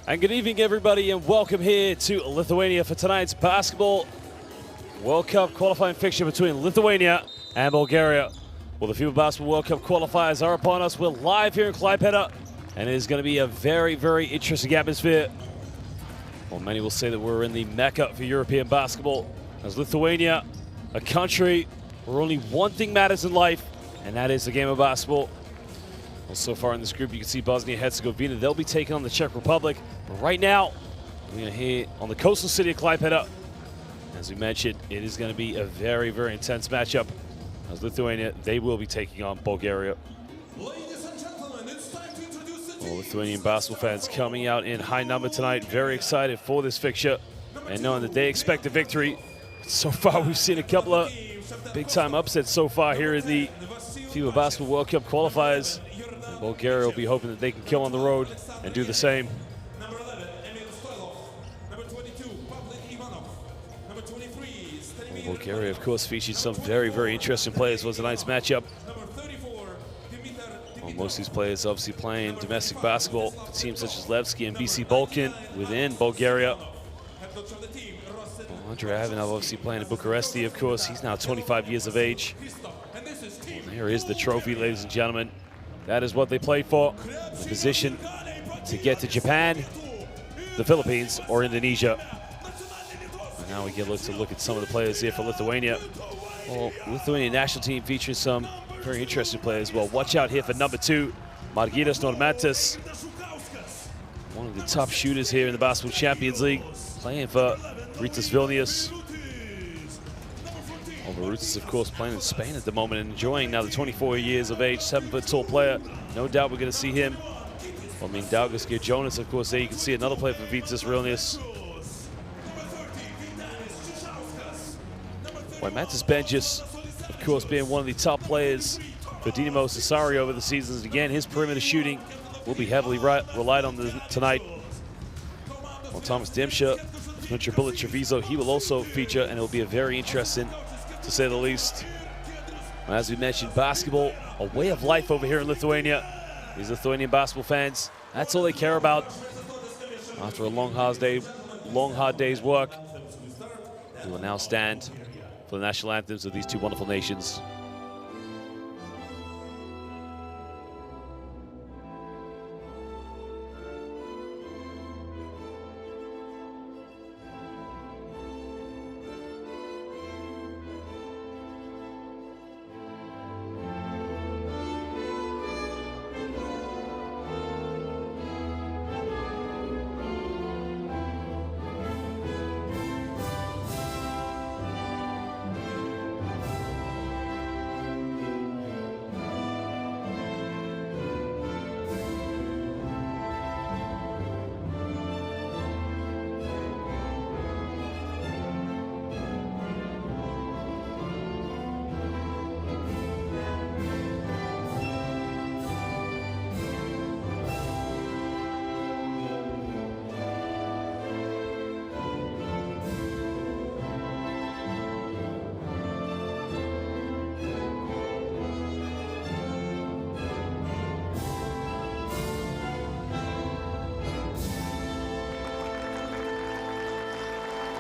And good evening, everybody, and welcome here to Lithuania for tonight's basketball World Cup qualifying fixture between Lithuania and Bulgaria. Well, the FIBA Basketball World Cup qualifiers are upon us. We're live here in Klaipėda, and it is going to be a very, very interesting atmosphere. Well, many will say that we're in the mecca for European basketball, as Lithuania, a country where only one thing matters in life, and that is the game of basketball. Well, so far in this group, you can see Bosnia-Herzegovina. They'll be taking on the Czech Republic. But right now, we are here on the coastal city of Klaipėda. As we mentioned, it is going to be a very, very intense matchup. As Lithuania, they will be taking on Bulgaria. Ladies and gentlemen, it's time to introduce the Well, Lithuanian basketball fans coming out in high number tonight. Very excited for this fixture and knowing that they expect a victory. So far, we've seen a couple of big-time upsets so far here in the FIBA Basketball World Cup qualifiers. And Bulgaria will be hoping that they can kill on the road and do the same. Number 11, number 22, number 23, Bulgaria, of course, featured some very, very interesting players for tonight's matchup. number 34, Well, most of these players obviously playing domestic basketball for teams such as Levski and BC Balkan within Bulgaria. head coach of the team, Well, Andrei Ivanov obviously playing in Bucharesti, of course. He's now 25 years of age. and this is team. There is the trophy, ladies and gentlemen. That is what they played for. The position to get to Japan, the Philippines, or Indonesia. And now we get to look at some of the players here for Lithuania. Well, Lithuanian national team features some very interesting players. Well, watch out here for number 2, Margiris Normantas. One of the top shooters here in the Basketball Champions League, playing for Rytas Vilnius. Rytas, of course, playing in Spain at the moment and enjoying now the 24 years of age, 7-foot-tall player. No doubt we're going to see him. Well, I mean, Daugas Jonas, of course, there you can see another player for Rytas Vilnius. Well, Matis Benjis, of course, being one of the top players for Dinamo Sassari over the seasons. Again, his perimeter shooting will be heavily relied on tonight. Well, Thomas Dimsha, Bullet Treviso, he will also feature, and it will be a very interesting, to say the least. As we mentioned, basketball, a way of life over here in Lithuania. These Lithuanian basketball fans, that's all they care about. After a long, hard day's work, we will now stand for the national anthems of these two wonderful nations.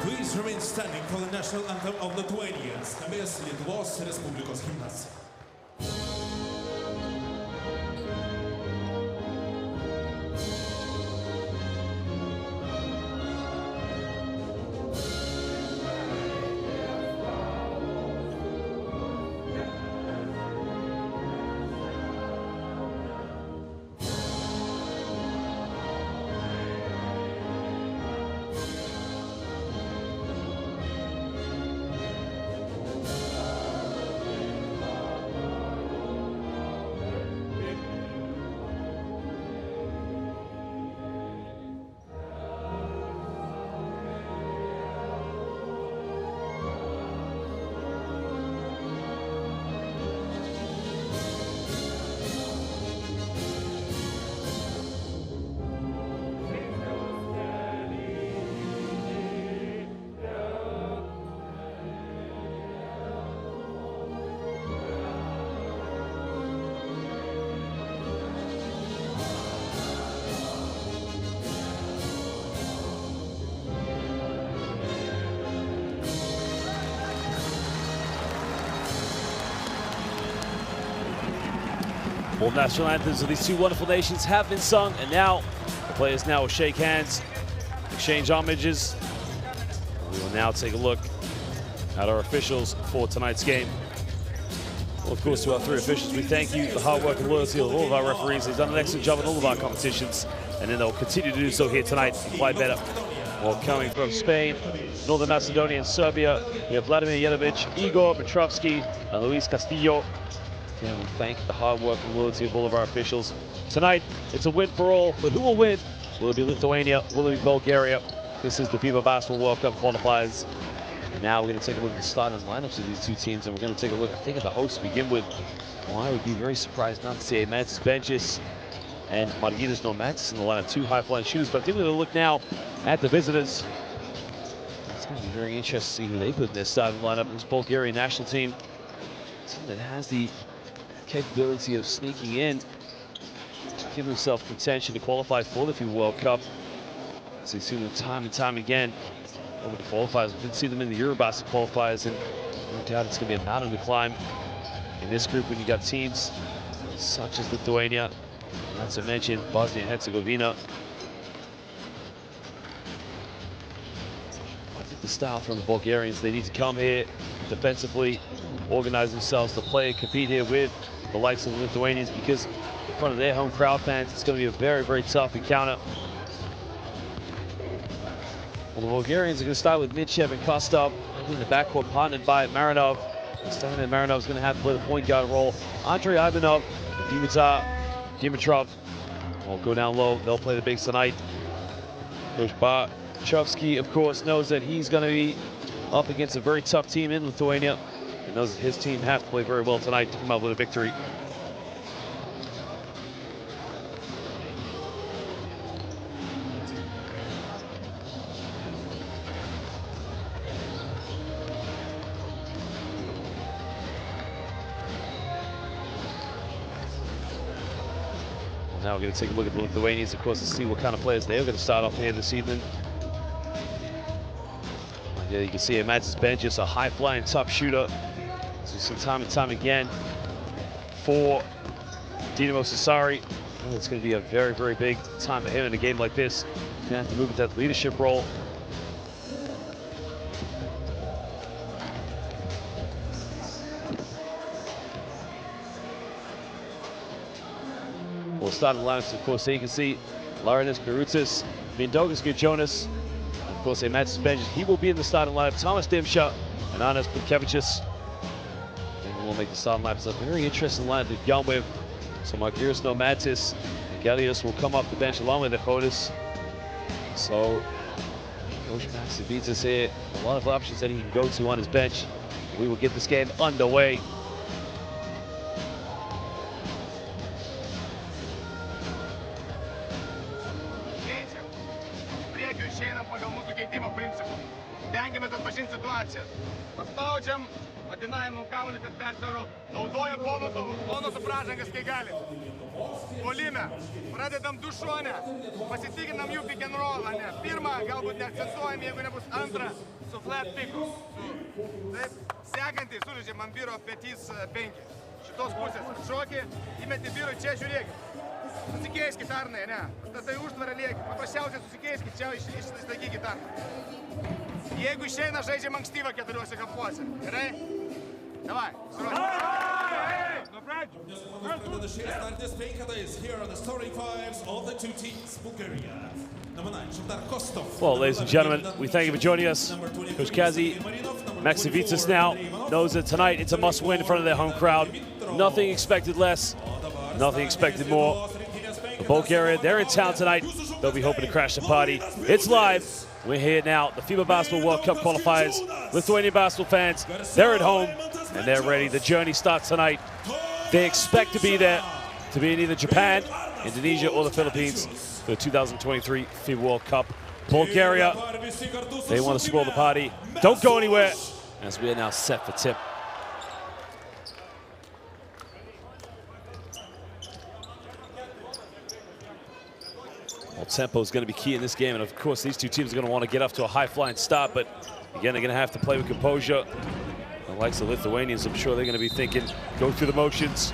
Please remain standing for the national anthem of Lithuania. Skambės Lietuvos Respublikos himnas. Both national anthems of these two wonderful nations have been sung, and now the players now will shake hands, exchange homages. We will now take a look at our officials for tonight's game. Well, of course, to our three officials, we thank you for the hard work and loyalty of all of our referees. They've done an excellent job in all of our competitions, and then they'll continue to do so here tonight and play better. Well, coming from Spain, Northern Macedonia, and Serbia, we have Vladimir Jelavic, Igor Petrovski, and Luis Castillo. Again, we thank the hard work and loyalty of all of our officials. Tonight, it's a win for all, but who will win? Will it be Lithuania? Will it be Bulgaria? This is the FIBA Basketball World Cup qualifiers. Now we're going to take a look at the starting lineups of these two teams, and we're going to take a look, I think, at the hosts to begin with. Well, I would be very surprised not to see Mantis Benches and Margiris Nomatis in the lineup, two high-flying shooters. But I think we're going to look now at the visitors. It's going to be very interesting to see who they put in their starting lineup. This Bulgarian national team, a team that has the capability of sneaking in to give themselves contention to qualify for the FIBA World Cup. As we've seen them time and time again over the qualifiers. We did see them in the Eurobasket qualifiers, and no doubt it's going to be a mountain to climb in this group when you got teams such as Lithuania, not to mention Bosnia and Herzegovina. I think the style from the Bulgarians, they need to come here defensively, organize themselves to play and compete here with the likes of the Lithuanians, because in front of their home crowd fans, it's going to be a very, very tough encounter. Well, the Bulgarians are going to start with Mitchev and Kostov in the backcourt, partnered by Marinov. Stefanin Marinov is going to have to play the point guard role. Andrei Ivanov, Dimitrov will go down low. They'll play the bigs tonight. Coach Barchovsky, of course, knows that he's going to be up against a very tough team in Lithuania, and knows that his team have to play very well tonight to come out with a victory. Now we're going to take a look at the Lithuanians, of course, to see what kind of players they're going to start off here this evening. Yeah, you can see Mantis Benches, a high-flying top shooter. As we've seen time and time again for Dinamo Sassari. Well, it's going to be a very, very big time for him in a game like this. He's going to have to move into that leadership role. We'll start the lineups, of course, so you can see Laurinus Berutis, Mindaugas Jonas, and of course, Mantis Benches. He will be in the starting lineup. Thomas Dimsha and Anas Butkevicius. And we'll make the starting lineup. It's a very interesting lineup to begin with. So Margiris Nomatis and Galius will come off the bench along with Echotis. So Coach Max Vitas here, a lot of options that he can go to on his bench. We will get this game underway. Paspaudžiam, atinaimų kamuolį, kad persvaro, naudojam bonuso pražangas, kai galim. Puolime, pradedam du šonę, pasitikinam jų pick and roll, ne? Pirmą, galbūt neakcentuojam, jeigu nebus antrą, su flat picku. Taip, sekantį sužaidžiam ant vyro petys 5. Šitos pusės atšokį, įmeti vyrui čia, žiūrėkit. Susikeiskit, Arnai, ne? Statai užtvarą lieki, paprasčiausiai susikeiskit, čia išlaikykit Arnai. Jeigu išeina, žaidžiam ankstyvą 4 kampuose. Gerai? Davai, Well, ladies and gentlemen, we thank you for joining us. Coach Kazi Maxivitas now knows that tonight it's a must-win in front of their home crowd. Nothing expected less, nothing expected more. For Bulgaria, they're in town tonight. They'll be hoping to crash the party. It's live. We're here now, the FIBA Basketball World Cup qualifiers. Lithuanian basketball fans, they're at home and they're ready. The journey starts tonight. They expect to be there, to be in either Japan, Indonesia, or the Philippines for the 2023 FIBA World Cup. Bulgaria, they want to spoil the party. Don't go anywhere, as we are now set for tip. Well, tempo is going to be key in this game, and of course these two teams are going to want to get off to a high-flying start, but again, they're going to have to play with composure. The likes of Lithuanians, I'm sure they're going to be thinking, go through the motions.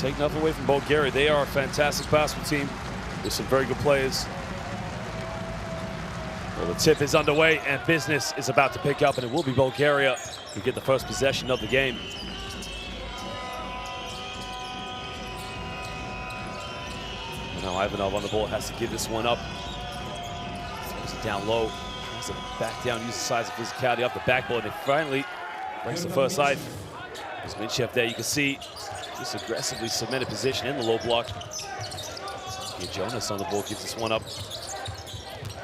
take nothing away from Bulgaria. They are a fantastic basketball team with some very good players. Well, the tip is underway and business is about to pick up, and it will be Bulgaria who get the first possession of the game. And now Ivanov on the ball has to give this one up. Throws it down low, tries to back down, use the size of physicality off the backboard, and they finally breaks the first side. There's Minchev there, you can see just aggressively cemented position in the low block. Jonas on the ball, gives this one up.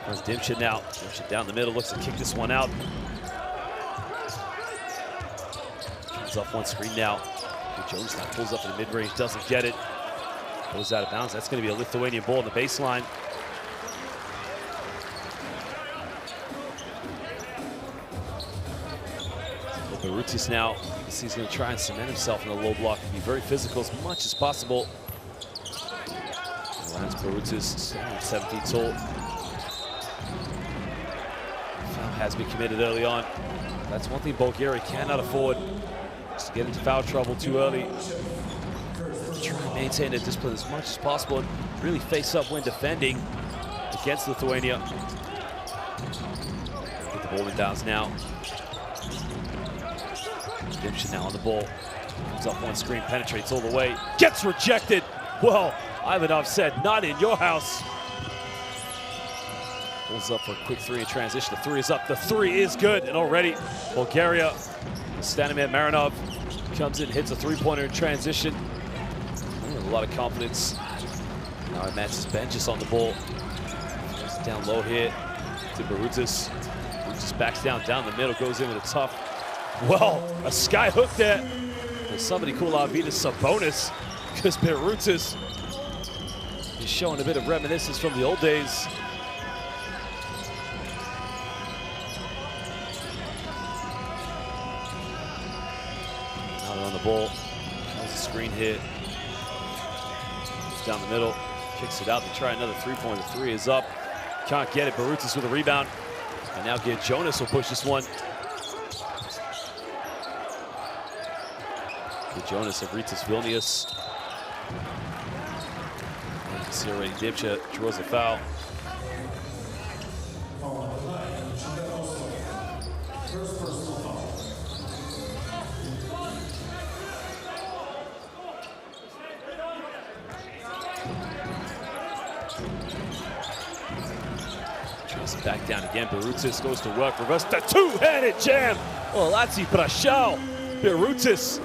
There's Dimchit now. Dimchit down the middle, looks to kick this one out. Comes off one screen now. Jonas now pulls up in the mid-range, doesn't get it. Goes out of bounds. That's going to be a Lithuanian ball on the baseline. Barutis now, you can see he's going to try and cement himself in the low block and be very physical as much as possible. Lance Barutis, 17 tall. Foul has been committed early on. That's one thing Bulgaria cannot afford, is to get into foul trouble too early. Try and maintain their discipline as much as possible and really face up when defending against Lithuania. Get the ball inbounds now. Dimchit now on the ball. Comes up one screen, penetrates all the way. Gets rejected. Well, Ivanov said, not in your house. Pulls up for a quick three in transition. The three is up. The three is good. And already Bulgaria, Stanislav Marinov comes in, hits a three-pointer in transition. A lot of confidence. Now Mantis Benjis on the ball. Goes down low here to Barutis. Barutis backs down the middle, goes in with a tough. Well, a sky hook there. And somebody call Arvydas Sabonis, because Barutis is showing a bit of reminiscence from the old days. Now on the ball. Comes the screen here. Down the middle, kicks it out to try another three-pointer. Three is up, can't get it. Barutis with a rebound, and now Jonas will push this one. Jonas of Rytas Vilnius. And you can see already Dimchit draws a foul. Back down again, Barutis goes to work, reverse the two-handed jam. Well, Latsi Brashal, Barutis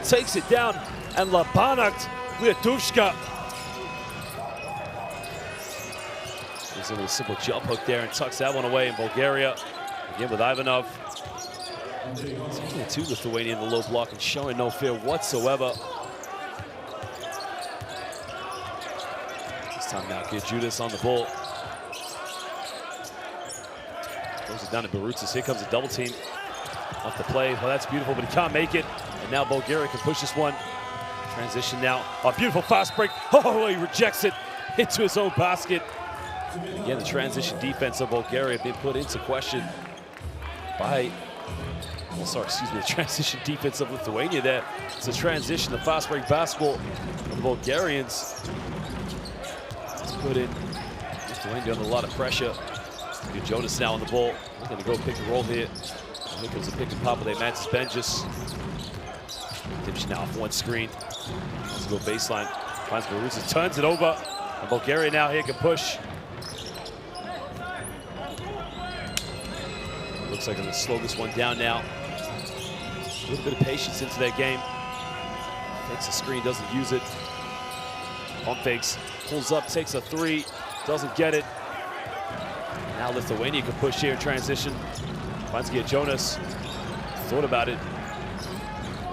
takes it down, and Labanakt Liatushka. There's a little simple jump hook there and tucks that one away in Bulgaria. Again with Ivanov. It's only two Lithuania in the low block and showing no fear whatsoever. This time now, Judas on the ball. Throws it down to Barutis. Here comes a double team off the play. Well, that's beautiful, but he can't make it. And now Bulgaria can push this one. Transition now. A beautiful fast break. Oh, he rejects it into his own basket. Again, the transition defense of Bulgaria being put into question by, well, sorry, excuse me, the transition defense of Lithuania there. It's a transition, the fast break basketball of the Bulgarians. It's put in Lithuania under a lot of pressure. Jonas now on the ball. We're going to go pick and roll here. I think it was a pick and pop with Mantis Benjis. Dimchit now off one screen. Let's go baseline. Finds Barutis, turns it over. And Bulgaria now here can push. Looks like I'm going to slow this one down now. A little bit of patience into their game. Takes a screen, doesn't use it. Pump fakes, pulls up, takes a three, doesn't get it. Now Lithuania can push here in transition. Finds Jonas. Thought about it.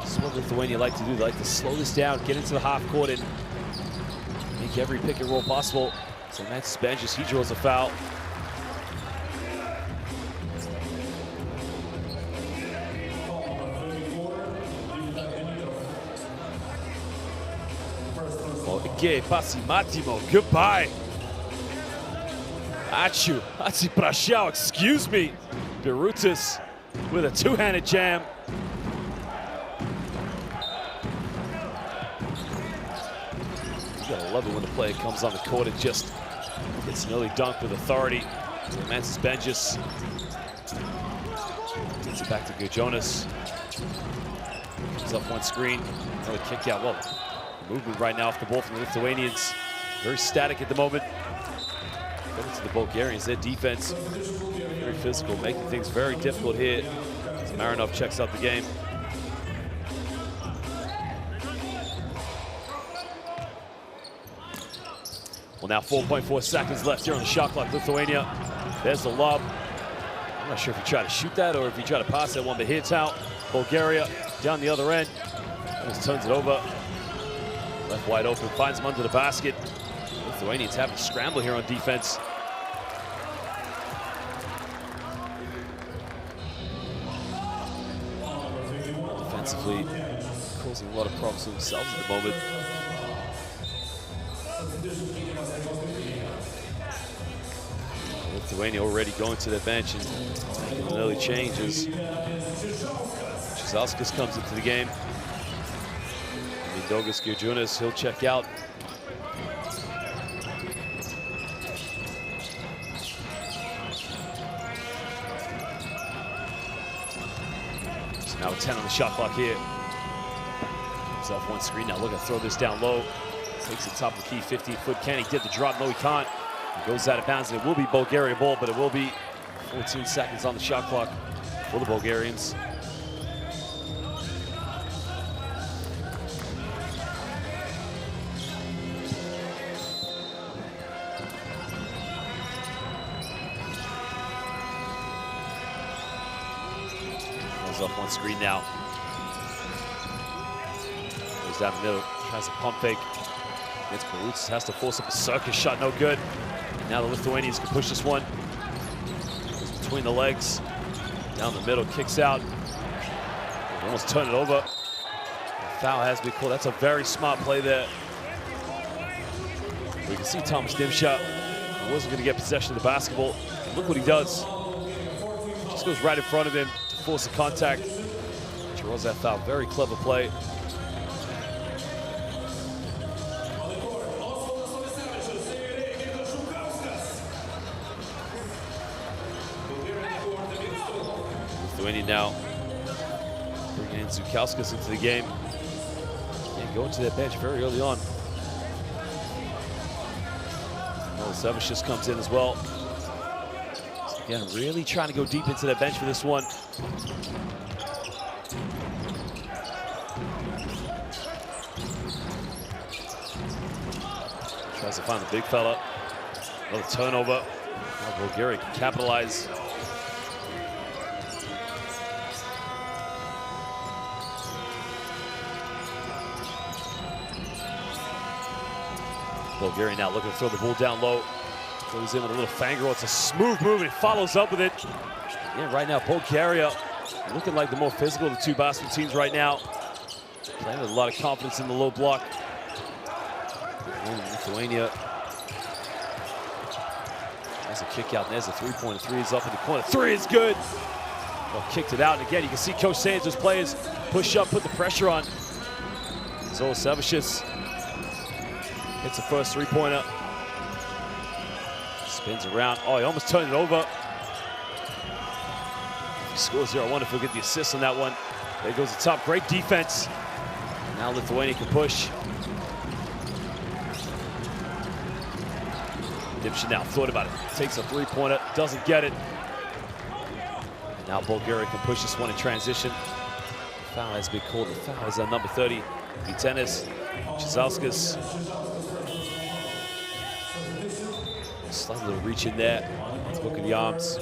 This is what Lithuania like to do. They like to slow this down, get into the half court, and make every pick and roll possible. So Mantis Benjis, he draws a foul. Okay, Pasi Matimo, goodbye. Achu, Atsi Prashao, excuse me. Barutis with a two-handed jam. You gotta love it when the player comes on the court and just gets an early dunk with authority. Mantis Benjis gets it back to Jonas. Comes up one screen, another kick out. Well, movement right now off the ball from the Lithuanians. Very static at the moment. Going to the Bulgarians, their defense very physical, making things very difficult here as Marinov checks out the game. Well, now 4.4 seconds left here on the shot clock. Lithuania, there's the lob. I'm not sure if he tried to shoot that or if he tried to pass that one, but hits out. Bulgaria down the other end. Just turns it over. Left wide open, finds him under the basket. Lithuanians having to scramble here on defense. Defensively, causing a lot of problems for themselves at the moment. Lithuania already going to their bench and making an early change as Chizauskas comes into the game. Dogus Gurjunas, he'll check out. So now a 10 on the shot clock here. Comes off one screen now, looking to throw this down low. Takes the top of the key, 15-foot. Can he get the drop? No, he can't. He goes out of bounds, and it will be Bulgaria ball, but it will be 14 seconds on the shot clock for the Bulgarians. Off one screen now. Goes down the middle, tries a pump fake. Against Perutz, has to force up a circus shot, no good. Now the Lithuanians can push this one. Goes between the legs, down the middle, kicks out. Almost turn it over. The foul has been called. That's a very smart play there. We can see Thomas Dimsha wasn't going to get possession of the basketball. And look what he does. Just goes right in front of him. Force of contact. Draws that foul. Very clever play. Lithuania now bringing in Zukauskas into the game. And going to that bench very early on. Sevicius comes in as well. Again, really trying to go deep into that bench for this one. Tries to find the big fella. Another turnover. Now Bulgaria can capitalize. Bulgaria now looking to throw the ball down low. Goes in with a little finger. It's a smooth move, and he follows up with it. Yeah, right now, Bulgaria looking like the more physical of the two basketball teams right now. Playing with a lot of confidence in the low block. And Lithuania. There's a kick out, and there's a three-pointer. Three is up in the corner. Three is good. Well, kicked it out, and again, you can see Coach Sanders' players push up, put the pressure on. Zola Sevicius hits the first three-pointer. Spins around. Oh, he almost turned it over. If he scores here, I wonder if he'll get the assist on that one. There goes the top. Great defense. Now Lithuania can push. Dimsha now thought about it. Takes a three-pointer. Doesn't get it. Now Bulgaria can push this one in transition. Foul has been called. The foul is on number 30. Vytenis Chizauskas. Slight little reach in there. Let's look at the arms.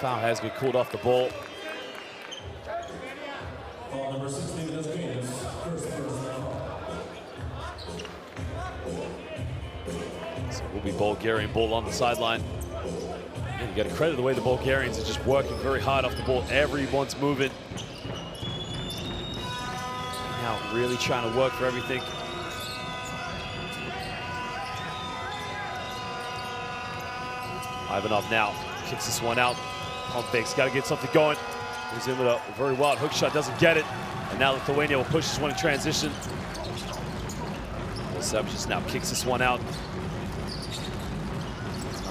Foul has been called off the ball. Number 16 has been first So it will be Bulgarian ball on the sideline. And you got to credit the way the Bulgarians are just working very hard off the ball. Everyone's moving. Now really trying to work for everything. Ivanov now kicks this one out. Pump fakes, got to get something going. He's in with a very wild hook shot, doesn't get it. And now Lithuania will push this one in transition. Savage now kicks this one out.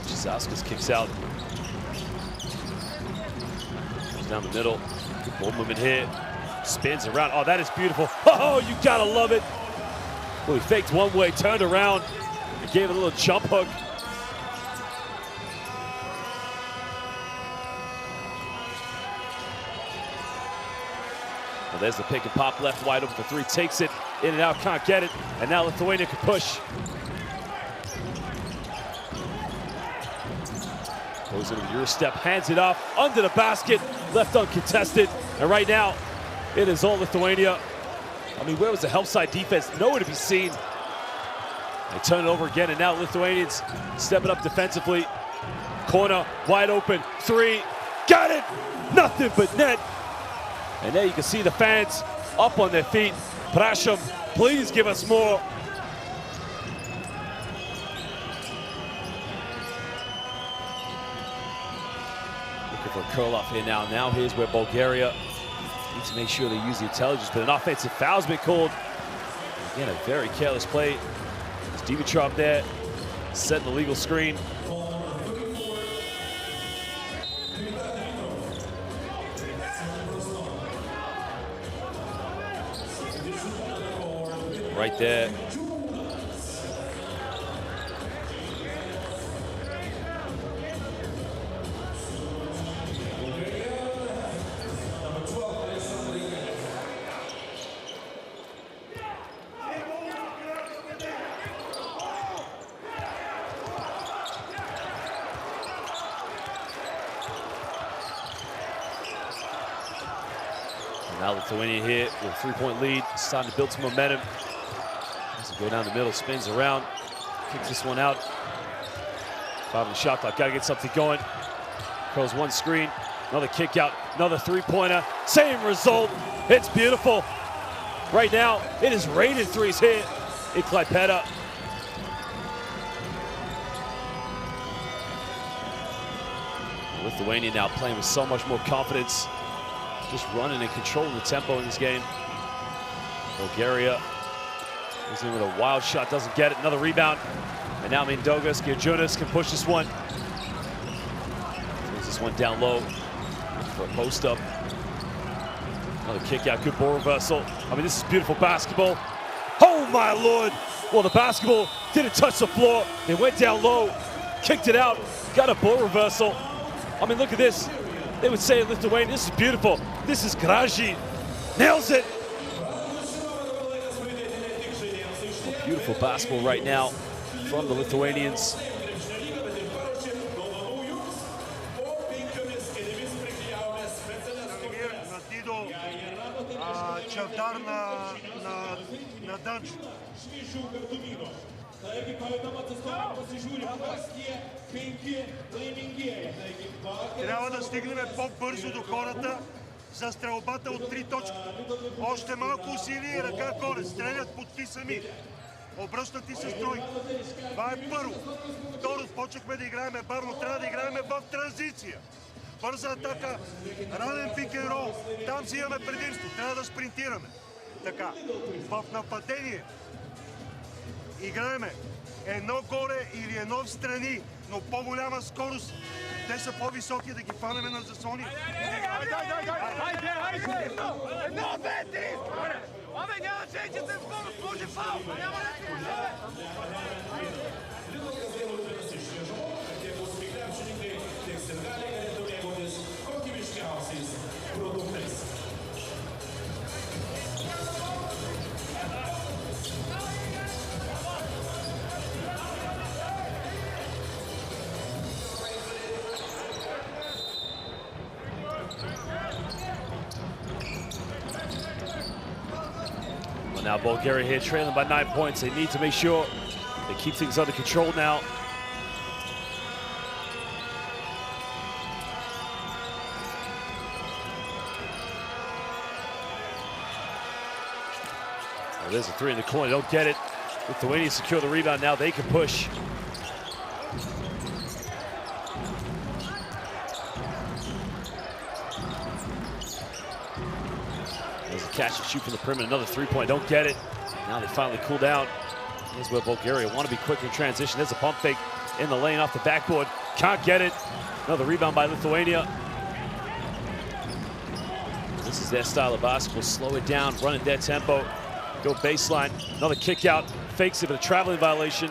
Zaskas kicks out. Goes down the middle. Good ball movement here. Spins around. Oh, that is beautiful. Oh, you gotta love it. Well, he faked one way, turned around, and gave it a little jump hook. Well, there's the pick and pop, left wide open for three. Takes it in and out, can't get it. And now Lithuania can push. Goes into the Euro step, hands it off, under the basket, left uncontested. And right now, it is all Lithuania. I mean, where was the help side defense? Nowhere to be seen. They turn it over again, and now Lithuanians stepping up defensively. Corner, wide open, three, got it! Nothing but net. And there you can see the fans up on their feet. Prasham, please give us more. Looking for a curl off here now. Now here's where Bulgaria needs to make sure they use the intelligence, but an offensive foul's been called. Again, a very careless play. There's Dimitrov there, setting the legal screen. Right there. Now Lithuania here with a three-point lead, starting to build some momentum. Go down the middle, spins around, kicks this one out. 5 on the shot clock, gotta get something going. Curls one screen, another kick out, another three-pointer. Same result, it's beautiful. Right now, it is raining threes here in Klaipėda. Lithuania now playing with so much more confidence, just running and controlling the tempo in this game. Bulgaria goes in with a wild shot, doesn't get it. Another rebound. And now Mindaugas, Gierjunas can push this one. Throws this one down low for a post up. Another kick out, good ball reversal. I mean, this is beautiful basketball. Oh my Lord. Well, the basketball didn't touch the floor. It went down low, kicked it out, got a ball reversal. I mean, look at this. They would say in Lithuania, this is beautiful. This is Graži. Nails it. Beautiful basketball right now from the Lithuanians. Трябва да стигнем по-бързо до хората за стрелбата от 3 точки. Още малко усилие и ръка горе. Стрелят почти сами. Обръщат и се строй. Това е първо. Второ, почнахме да играеме бавно. Трябва да играеме в транзиция. Бърза атака, ранен пик н рол. Там си имаме предимство. Трябва да спринтираме. Така, в нападение играеме едно горе или едно в страни, но по-голяма скорост. Те са по-високи, да ги фанеме на заслони. Хайде! Едно, две, три! Абе, няма чейчета скорост, може фаул! Няма Now Bulgaria here trailing by 9 points. They need to make sure they keep things under control now. there's a three in the corner, don't get it. Lithuania secure the rebound, now they can push. There's a catch and shoot from the perimeter, another three-point, don't get it. Now they finally cool down. Here's where Bulgaria want to be quick in transition. There's a pump fake in the lane off the backboard. Can't get it. Another rebound by Lithuania. This is their style of basketball. Slow it down, run at their tempo. Go baseline. Another kick out. Fakes it, but a traveling violation.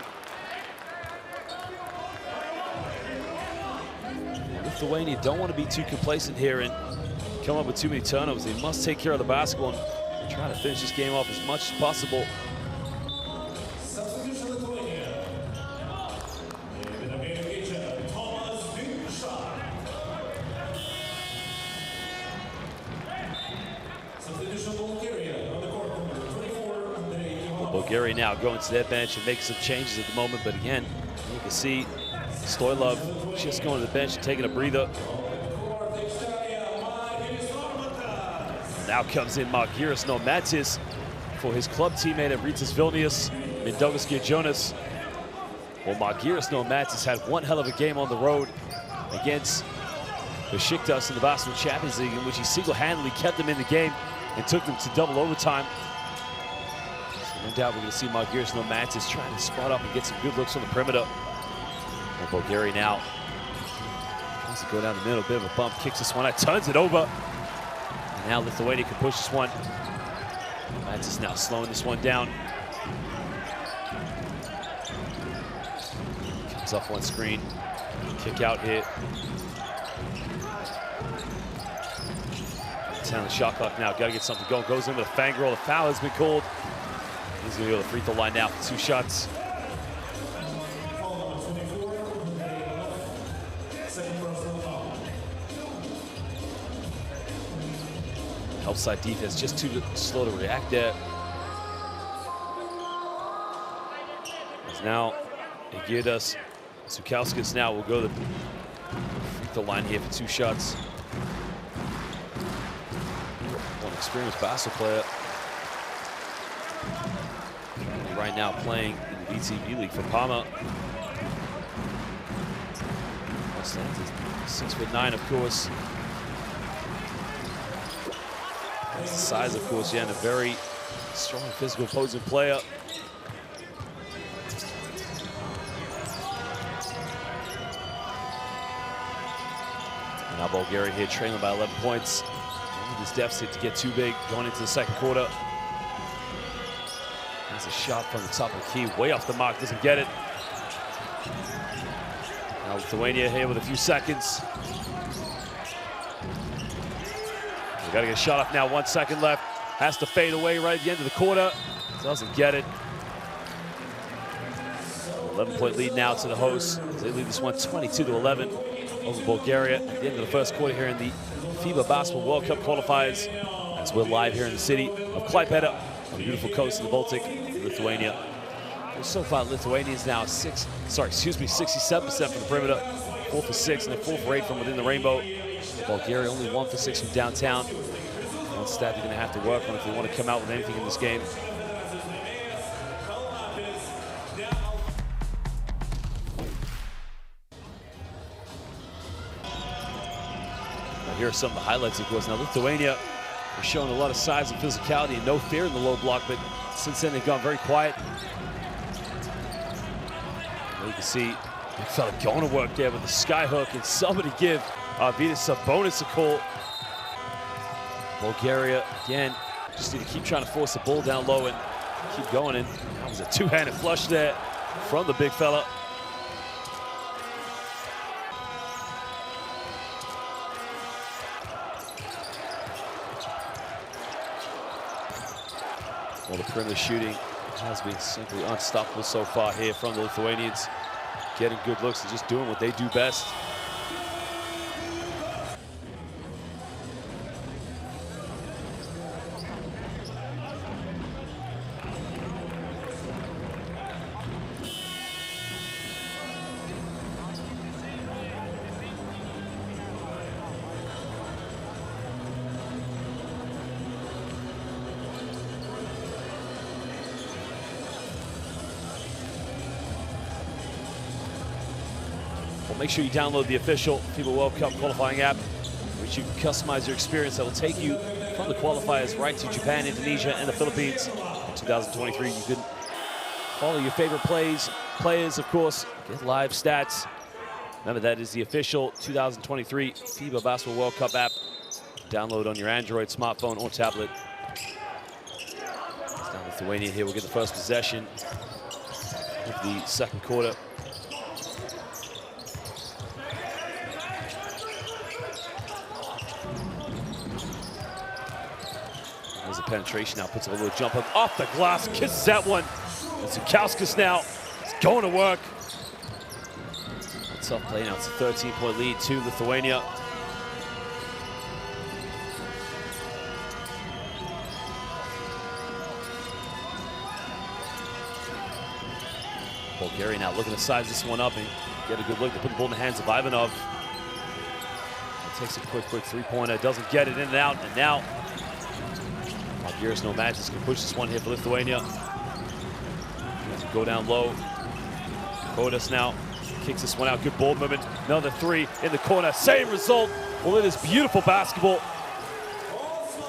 Lithuania don't want to be too complacent here and come up with too many turnovers. They must take care of the basketball and try to finish this game off as much as possible. Bulgaria now going to their bench and making some changes at the moment, but again, you can see Stoylov just going to the bench and taking a breather. Now comes in Margiris Nomatis for his club teammate at Rytas Vilnius, Mindaugas Jonas. Well, Margiris Nomatis had one hell of a game on the road against Besiktas in the Basketball Champions League, in which he single-handedly kept them in the game and took them to double overtime. No doubt we're going to see Margiris Nomatis trying to spot up and get some good looks on the perimeter. And Bulgaria now tries to go down the middle, bit of a bump, kicks this one out, turns it over. And now Lithuania can push this one. Nomatis now slowing this one down. Comes off one screen, kick out here. 10 on the shot clock now, got to get something going. Goes in with a fang roll, the foul has been called. He's going to go to the free throw line now for 2 shots. Help side defense just too slow to react there. As now, Egirdas Sukauskas now will go to the free throw line here for 2 shots. One experienced basketball player. Right now playing in the VTB League for Parma. 6'9", of course. That's the size, of course, yeah, and a very strong physical opposing player. And now Bulgaria here trailing by 11 points. Don't need this deficit to get too big going into the second quarter. There's a shot from the top of the key, way off the mark, doesn't get it. Now Lithuania here with a few seconds. They gotta get a shot off now, 1 second left. Has to fade away right at the end of the quarter. Doesn't get it. 11-point lead now to the hosts. They lead this one 22-11 over Bulgaria at the end of the first quarter here in the FIBA Basketball World Cup qualifiers. As we're live here in the city of Klaipėda, on the beautiful coast of the Baltic, Lithuania. Well, so far, Lithuanians now 67% from the perimeter, 4 for 6, and then 4 for 8 from within the rainbow. Bulgaria only 1 for 6 from downtown. One stat they're going to have to work on if they want to come out with anything in this game. Now, here are some of the highlights, of course. Now, Lithuania are showing a lot of size and physicality and no fear in the low block, but since then they've gone very quiet. Well, you can see big fella going to work there with the sky hook, and somebody give Vidas Sabonis a call. Bulgaria, again, just need to keep trying to force the ball down low and keep going. And that was a two-handed flush there from the big fella. Well, the perimeter shooting has been simply unstoppable so far here from the Lithuanians. Getting good looks and just doing what they do best. make sure you download the official FIBA World Cup qualifying app, which you can customize your experience that will take you from the qualifiers right to Japan, Indonesia, and the Philippines. In 2023, you can follow your favorite players, of course, get live stats. Remember, that is the official 2023 FIBA Basketball World Cup app. Download on your Android, smartphone, or tablet. It's down Lithuania here. We'll get the first possession of the second quarter. There's a penetration now, puts a little jump up off the glass, kisses that one. And Zukauskas now, it's going to work. Tough play now, it's a 13-point lead to Lithuania. Bulgaria now looking to size this one up and get a good look to put the ball in the hands of Ivanov. Takes a quick three-pointer, doesn't get it in and out, and now Bulgaria's no match. Is going to push this one here for Lithuania. As we go down low, Kodas now kicks this one out, good ball movement. Another three in the corner, same result. Well, it is beautiful basketball.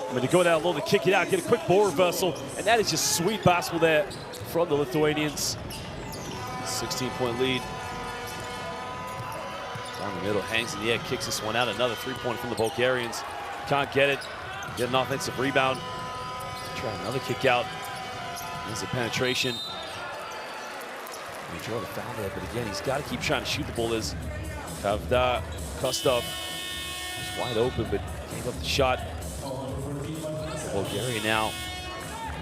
I mean, to go down low, to kick it out, get a quick ball reversal, and that is just sweet basketball there from the Lithuanians. 16-point lead. Down the middle, hangs in the air, kicks this one out. Another three-pointer from the Bulgarians. Can't get it. Get an offensive rebound. Try another kick out. There's a penetration. Draw the foul there, but again, he's got to keep trying to shoot the ball. As Kavda Kostov is wide open, but gave up the shot. Bulgaria now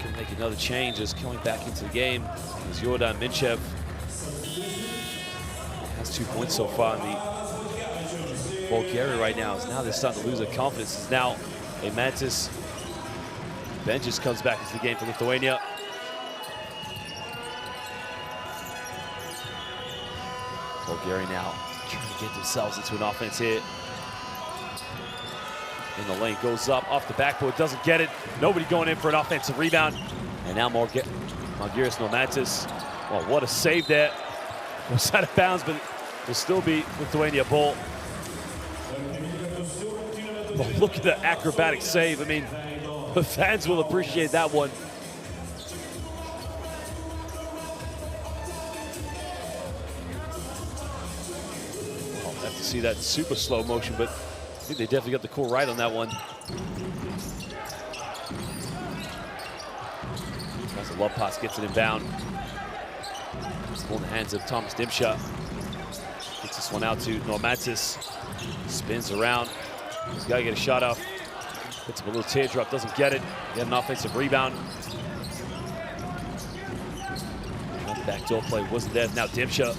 can make another change as coming back into the game is Jordan Minchev. Has 2 points so far in the Bulgaria right now. As now they're starting to lose their confidence. As now a Mantis Benjis comes back into the game for Lithuania. Bulgaria now trying to get themselves into an offense here. In the lane, goes up, off the backboard, doesn't get it. Nobody going in for an offensive rebound. And now Margiris Nomantis. Well, what a save there. Was out of bounds, but will still be Lithuania ball. Well, look at the acrobatic save. I mean, the fans will appreciate that one. See that super slow motion, but I think they definitely got the call right on that one. As the love pass gets it inbound. It's in the hands of Thomas Dimsha. Gets this one out to Normantis. Spins around. He's got to get a shot off. Puts up a little teardrop, doesn't get it. Get an offensive rebound. Backdoor play wasn't there. Now Dimsha.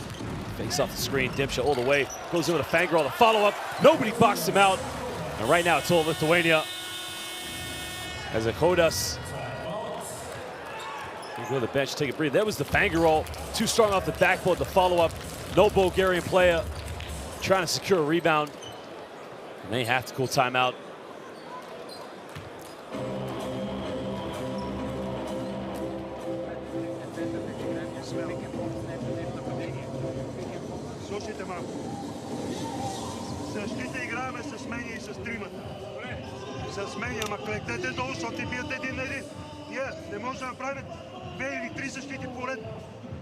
Face off the screen, Dimsha all the way, goes in with a fang roll, the follow-up, nobody boxed him out. And right now it's all Lithuania. As a Kodas, you go to the bench, take a breather. There was the fang roll, too strong off the backboard, the follow-up. No Bulgarian player trying to secure a rebound. And they have to call timeout. Слушайте малко. Защита играеме с мене и с тримата. С мене, ама клетете долу, защото ти бият един на един. Ние не можем да направим 2 или 3 защити поред,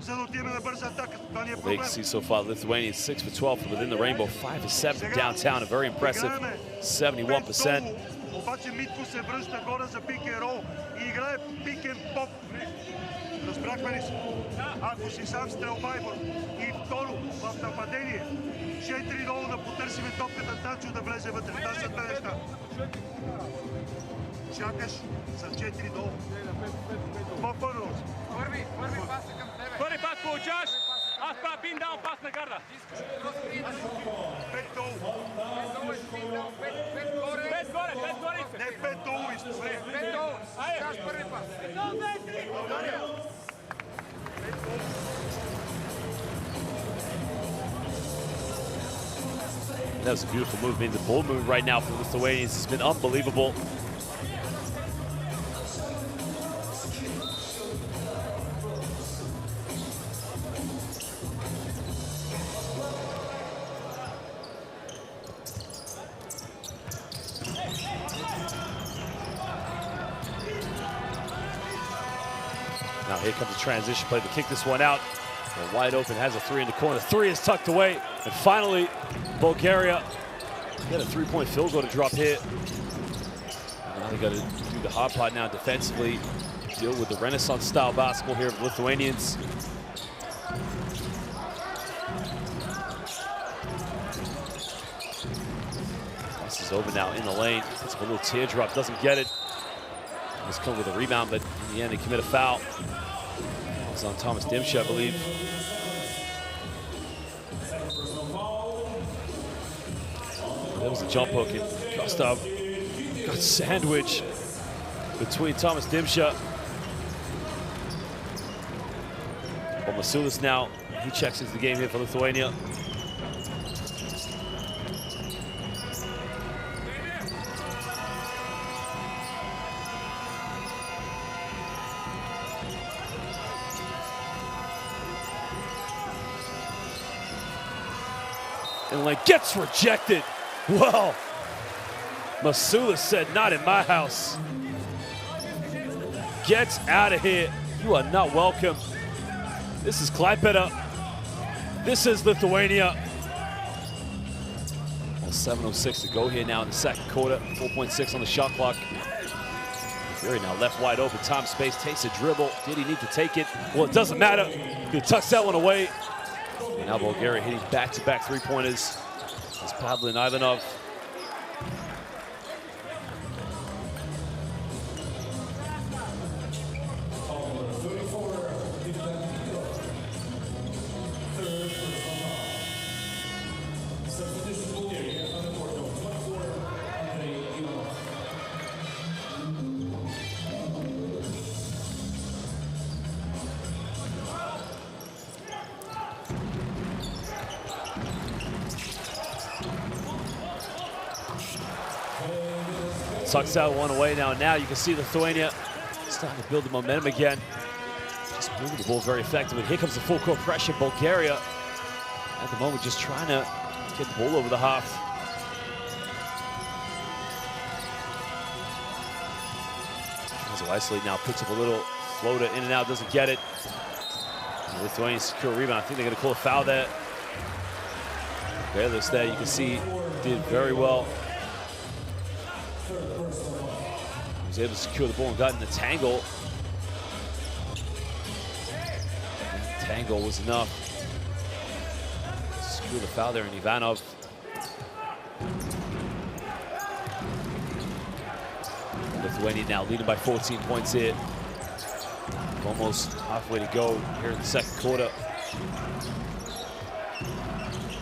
за да отиваме на бърза атака. Това ни е проблем. See so far, Lithuania 6 for 12 from within the rainbow, 5 for 7 from downtown, a very impressive 71%. Обаче Митко се връща горе за пик н рол и играе пик н поп. Разбрахме ли се? Ако си сам стрелбайбор и второ в нападение, 4 долу да потърсиме топката Танчо да влезе вътре. Това са две неща. Чакаш за 4 долу. По-първо. Първи пас е към тебе. Първи пас получаваш, аз правя пин-даун пас на гарда. 5 долу. 5 горе. 5 горе. Не 5 долу изпред. 5 долу. Даш първи пас. That was a beautiful move. I mean, the ball move right now for the Lithuanians has been unbelievable. Now here comes the transition play to kick this one out. And wide open, has a three in the corner. Three is tucked away. And finally, Bulgaria get a three-point field goal to drop here. Now they got to do the hard part now defensively, deal with the Renaissance-style basketball here of the Lithuanians. This is over now in the lane. Puts up a little teardrop, doesn't get it. He's come with a rebound, but in the end, they commit a foul. It was on Thomas Dimsha, I believe. There was a jump hook, and Gustav got sandwiched between Thomas Dimsha. Well, Masulis now, he checks into the game here for Lithuania. And like gets rejected. Well, Masulis said, not in my house. Gets out of here. You are not welcome. This is Klaipėda. This is Lithuania. Well, 7:06 to go here now in the second quarter. 4.6 on the shot clock. Fury now left wide open. Time, space, takes a dribble. Did he need to take it? Well, it doesn't matter. He tucks that one away. And now Bulgaria hitting back-to-back three-pointers. It's Pavlin Ivanov. Tucks out one away now. Now you can see Lithuania starting to build the momentum again. Just moving the ball very effectively. Here comes the full court pressure. Bulgaria at the moment just trying to get the ball over the half. Tries to isolate now, puts up a little floater in and out, doesn't get it. And Lithuania secure rebound. I think they're going to call a foul there. Bayless there, you can see, did very well. He was able to secure the ball and got in the tangle. And tangle was enough to secure the foul there in Ivanov. Lithuania now leading by 14 points here. Almost halfway to go here in the second quarter.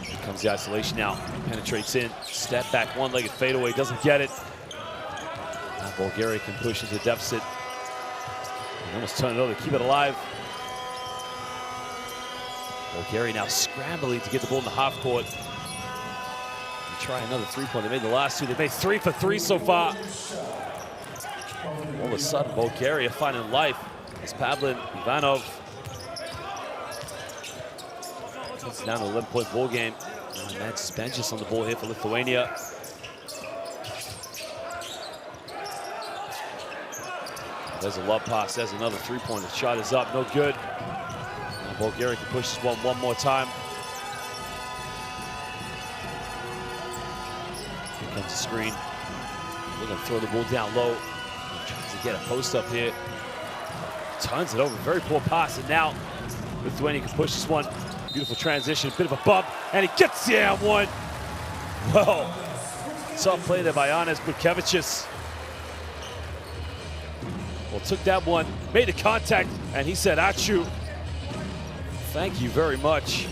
Here comes the isolation now. Penetrates in. Step back, one-legged fadeaway. Doesn't get it. Now Bulgaria can push into the deficit. And almost turn it over to keep it alive. Bulgaria now scrambling to get the ball in the half court. And try another three-point. They made the last two. They made 3 for 3 so far. All of a sudden, Bulgaria finding life. It's Pavlin Ivanov. It's down to an 11-point ball game. Mantis Benches on the ball here for Lithuania. There's a love pass. There's another three-pointer. The shot is up. No good. Now Bulgaria can push this one more time. Here comes the screen. They're going to throw the ball down low. Tries to get a post up here. Turns it over. Very poor pass. And now Lithuania can push this one. Beautiful transition. Bit of a bump. And he gets the and one. Well, tough play there by Anas Butkevičius. Well, took that one, made the contact, and he said, "Achu, thank you very much."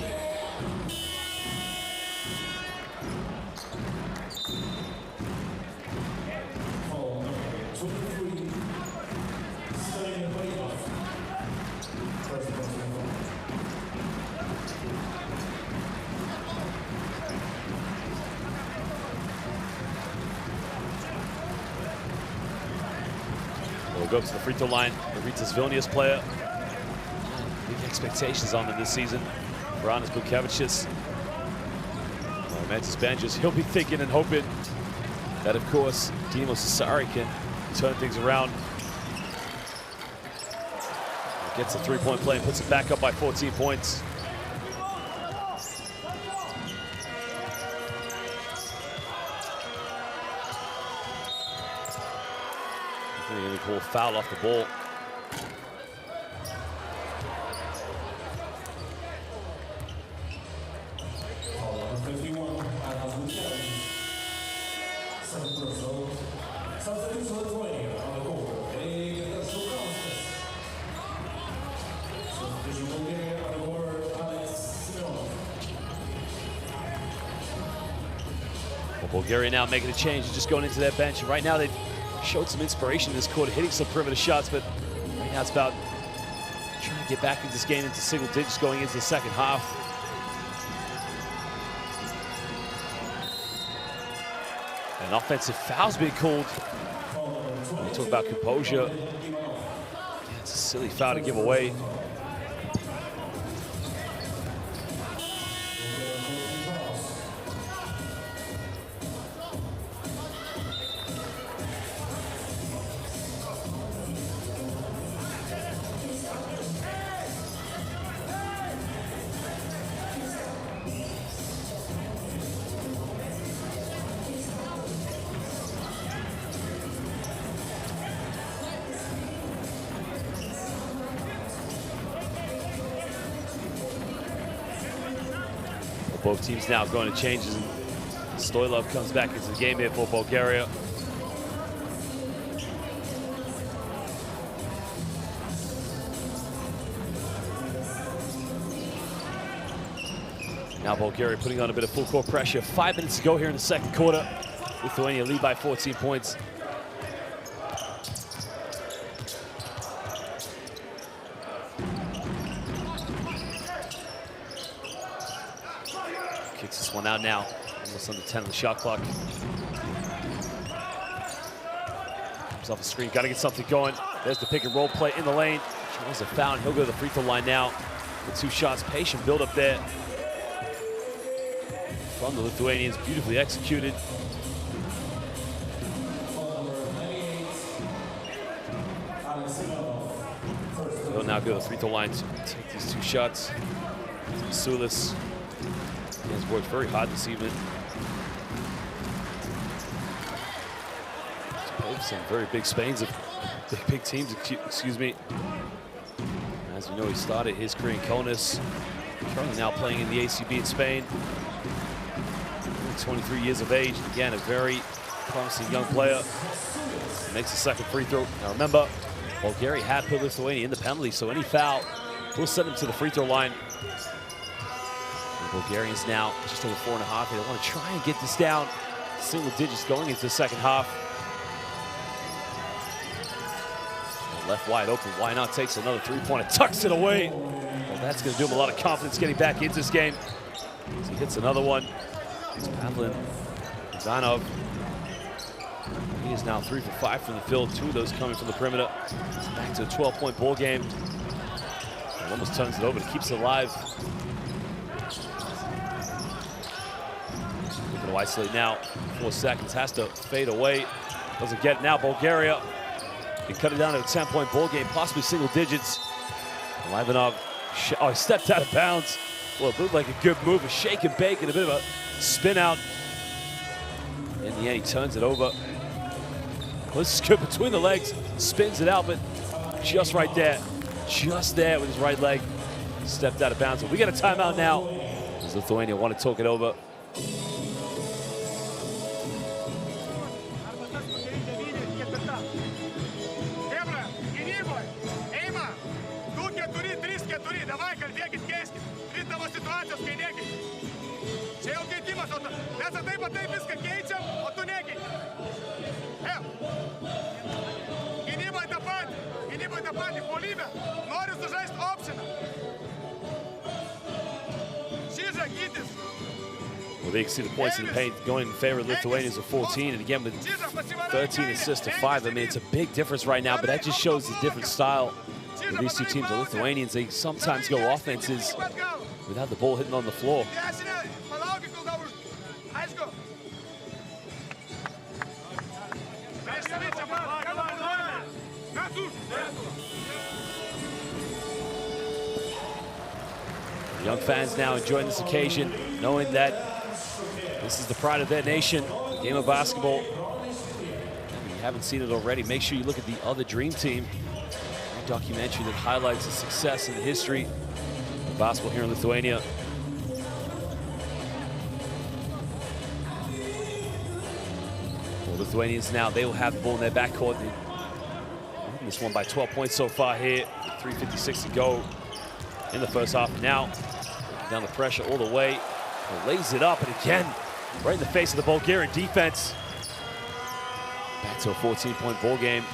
We'll go up to the free throw line. The Ritas Vilnius player. Big expectations on him this season. For Anas Butkevičius. Mantis Benches, he'll be thinking and hoping that, of course, Dimo Sasari can turn things around. Gets a three-point play and puts it back up by 14 points. They're going to call a foul off the ball. Well, Bulgaria now making a change and just going into their bench. Right now they've showed some inspiration in this quarter, hitting some perimeter shots, but right now it's about trying to get back into this game into single digits going into the second half. And offensive foul's being called. We talk about composure. Yeah, it's a silly foul to give away. Both teams now going to changes, and Stoilov comes back into the game here for Bulgaria. Now Bulgaria putting on a bit of full court pressure. 5 minutes to go here in the second quarter. Lithuania lead by 14 points. Kicks this one out now, almost under 10 on the shot clock. Comes off the screen, got to get something going. There's the pick and roll play in the lane. Tries a foul, and he'll go to the free throw line now. The 2 shots, patient build up there from the Lithuanians, beautifully executed. He'll now go to the free throw line to take these 2 shots. Sulis. He has worked very hard this evening. He's played some very big Spains, big teams, excuse me. As you know, he started his career in Kaunas. Currently now playing in the ACB in Spain. 23 years of age. Again, a very promising young player. He makes the second free throw. Now remember, Bulgaria had put Lithuania in the penalty, so any foul will send him to the free throw line. Bulgarians now just over 4.5. They want to try and get this down single digits going into the second half. Left wide open. Why not? Takes another three-pointer, tucks it away. Well, that's going to do him a lot of confidence getting back into this game. As he hits another one. It's Pavlin Zanov. He is now 3 for 5 from the field. 2 of those coming from the perimeter. It's back to a 12-point ball game. He almost turns it over and keeps it alive. To isolate now, 4 seconds, has to fade away. Doesn't get it now. Bulgaria can cut it down to a 10-point ball game, possibly single digits. Livanov, he stepped out of bounds. Well, it looked like a good move, a shake and bake and a bit of a spin out. In the end, he turns it over. Well, this is good between the legs, spins it out, but just right there, just there with his right leg. Stepped out of bounds. But we got a timeout now. As Lithuania want to talk it over. Well, they can see the points in the paint going in favor of the Lithuanians of 14, and again with 13 assists to 5. I mean, it's a big difference right now, but that just shows the different style of these 2 teams. The Lithuanians, they sometimes go offenses without the ball hitting on the floor. Young fans now enjoying this occasion, knowing that this is the pride of their nation, the game of basketball. If you haven't seen it already, make sure you look at the other Dream Team, a documentary that highlights the success and the history of basketball here in Lithuania. Well, Lithuanians now, they will have the ball in their backcourt. This one by 12 points so far here, with 3:56 to go in the first half. Now, down the pressure all the way, lays it up, and again, right in the face of the Bulgarian defense. Back to a 14-point ball game.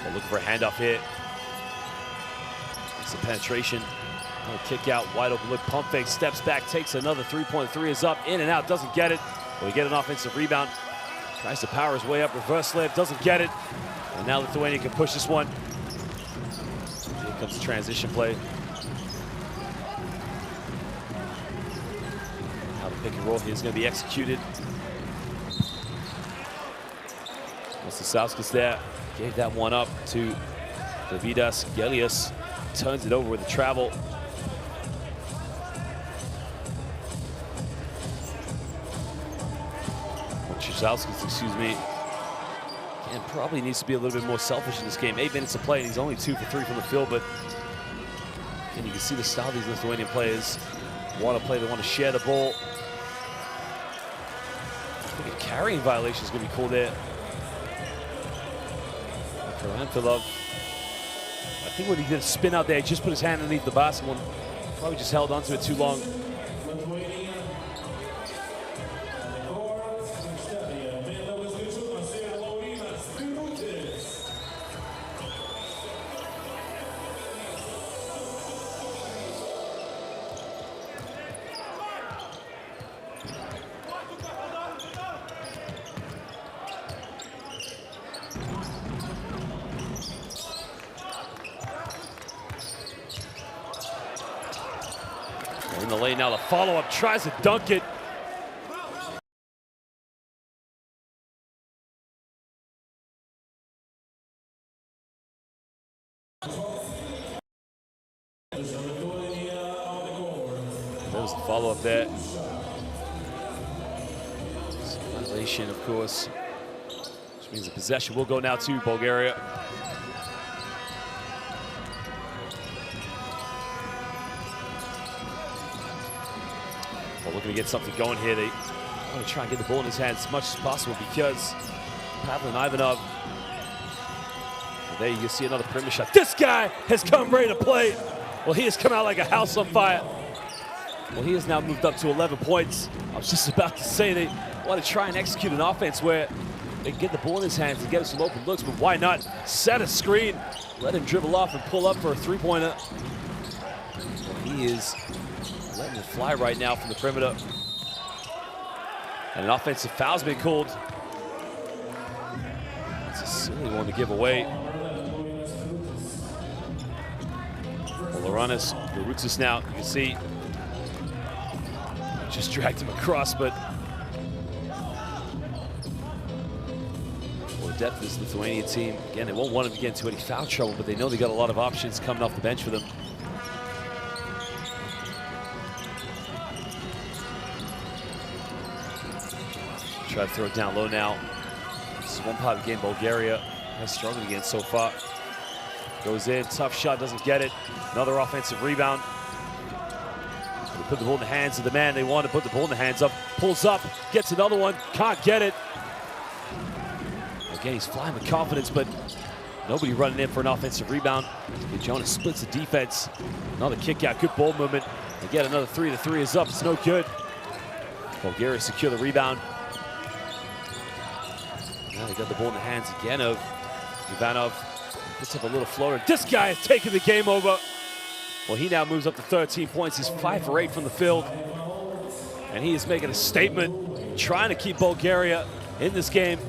Well, looking for a handoff here. Some penetration. Kick out, wide open look, pump fake, steps back, takes another three-point three, is up, in and out, doesn't get it. But we get an offensive rebound. Tries to power his way up, reverse layup, doesn't get it. And now Lithuania can push this one. Here comes the transition play. Now the pick and roll here is going to be executed. Sauskas there, gave that one up to Davidas Gelius. Turns it over with the travel. Sauskas, excuse me. And probably needs to be a little bit more selfish in this game. 8 minutes to play, and he's only 2 for 3 from the field, but and you can see the style these Lithuanian players want to play. They want to share the ball. I think a carrying violation is going to be called there. Karanfilov, I think when he did a spin out there, he just put his hand underneath the basketball. Probably just held onto it too long. In the lane now, the follow-up, tries to dunk it. There's the follow-up there. Violation, of course, which means the possession will go now to Bulgaria. Well, looking to get something going here. They want to try and get the ball in his hands as much as possible because Pavel Ivanov. There you can see another perimeter shot. This guy has come ready to play. Well, he has come out like a house on fire. Well, he has now moved up to 11 points. I was just about to say they want to try and execute an offense where they can get the ball in his hands and get some open looks, but why not set a screen, let him dribble off and pull up for a three-pointer. Well, he is letting it fly right now from the perimeter. And an offensive foul's been called. It's a silly one to give away. Well, Loranas, Garutzis now, you can see, just dragged him across, but well, the depth of this Lithuanian team, again, they won't want him to get into any foul trouble, but they know they got a lot of options coming off the bench for them. Try to throw it down low now. This is one part of the game Bulgaria has struggled against so far. Goes in, tough shot, doesn't get it. Another offensive rebound. They put the ball in the hands of the man they want to put the ball in the hands of. Pulls up, gets another one, can't get it. Again, he's flying with confidence, but nobody running in for an offensive rebound. Jonas splits the defense. Another kick out, good ball movement. Again, another three. The three is up, it's no good. Bulgaria secure the rebound. Now they got the ball in the hands again of Ivanov. Puts up a little floater. This guy is taking the game over. Well, he now moves up to 13 points. He's 5 for 8 from the field. And he is making a statement, trying to keep Bulgaria in this game.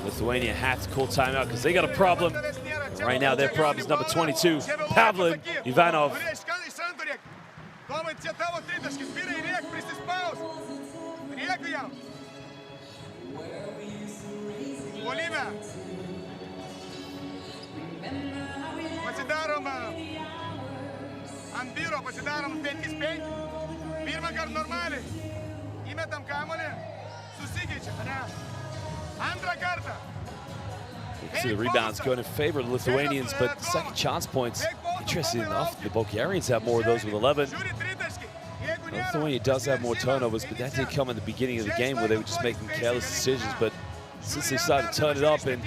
Lithuania had to call timeout because they got a problem. Right now, their problem is number 22, Pavel Ivanov. pasidarom ant biro, pasidarom 5-5. Pirmą kartą normaliai. Įmetam kamuolį, susikeičiam, ne? Antrą kartą. See the rebounds going in favor of the Lithuanians, but second chance points, interesting enough, the Bulgarians have more of those with 11. Lithuania does have more turnovers, but that did come in the beginning of the game where they were just making careless decisions. But since they started to turn it up and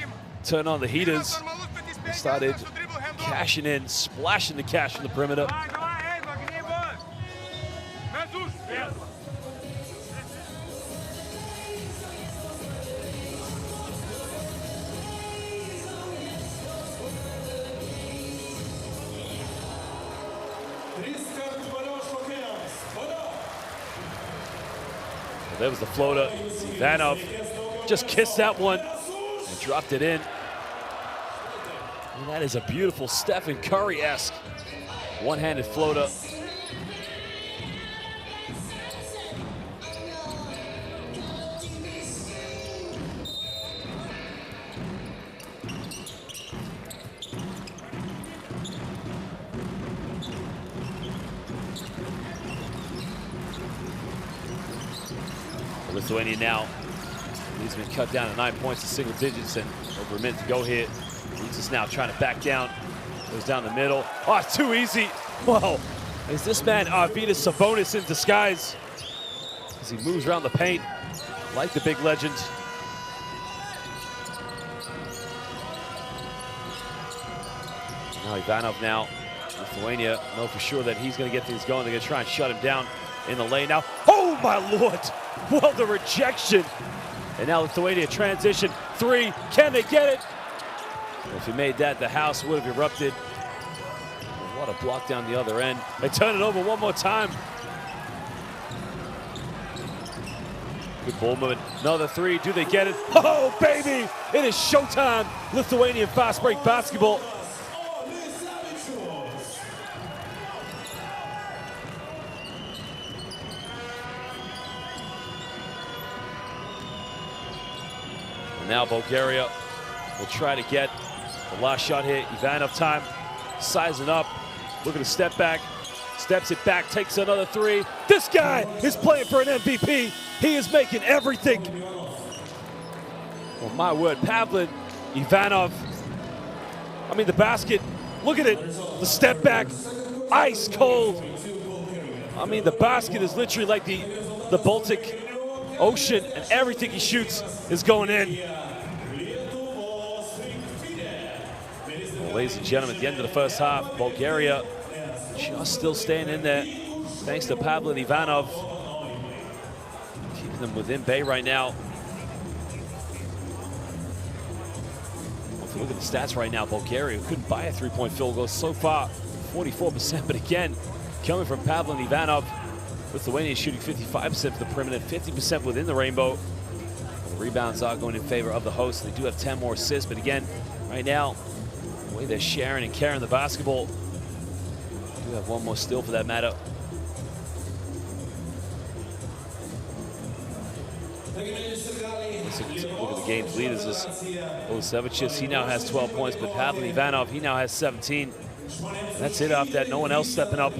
turn on the heaters, they started cashing in, splashing the cash from the perimeter. There was the floater. Ivanov just kissed that one and dropped it in. And that is a beautiful Stephen Curry-esque one-handed floater. Lithuania now he's been cut down to 9 points to single digits and over a minute to go here. He's just now trying to back down. Goes down the middle. Oh, it's too easy. Whoa. Is this man Arvydas Sabonis in disguise? As he moves around the paint like the big legend. Now Ivanov now. Lithuania know for sure that he's going to get things going. They're going to try and shut him down in the lane now. Oh my Lord! Well, the rejection. And now Lithuania transition three. Can they get it? If he made that, the house would have erupted. What a block down the other end. They turn it over one more time. Good ball movement. Another three. Do they get it? Oh, baby! It is showtime. Lithuanian fast break basketball. Now Bulgaria will try to get the last shot here. Ivanov time, sizing up. Look at the step back, steps it back, takes another three. This guy is playing for an MVP. He is making everything. Well, my word, Pavlin, Ivanov. I mean, the basket, look at it. The step back, ice cold. I mean, the basket is literally like the Baltic Ocean, and everything he shoots is going in. Well, ladies and gentlemen, at the end of the first half, Bulgaria just still staying in there, thanks to Pavlin Ivanov, keeping them within bay right now. If you look at the stats right now, Bulgaria couldn't buy a three-point field goal so far, 44%, but again, coming from Pavlin Ivanov. Lithuania shooting 55% for the perimeter, 50% within the rainbow. Well, the rebounds are going in favor of the hosts. They do have 10 more assists, but again, right now, the way they're sharing and carrying the basketball, they do have one more steal for that matter. Look at the game's leaders. This Olasevicius, he now has 12 points, but Pavlin Ivanov, he now has 17. And that's it off that. No one else stepping up.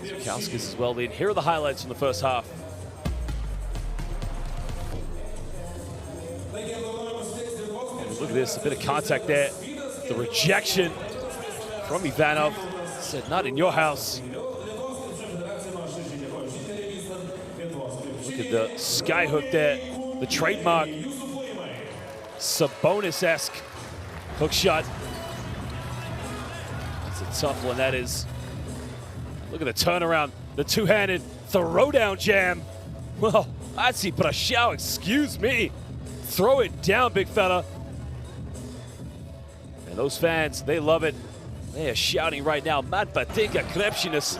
Kauskas is well lead. Here are the highlights from the first half. And look at this, a bit of contact there. The rejection from Ivanov. Said, not in your house. Look at the sky hook there. The trademark Sabonis-esque hook shot. It's a tough one, that is. Look at the turnaround, the two-handed throwdown jam. Well, I see Brashau, excuse me. Throw it down, big fella. And those fans, they love it. They are shouting right now, Mat patinka krepšinis.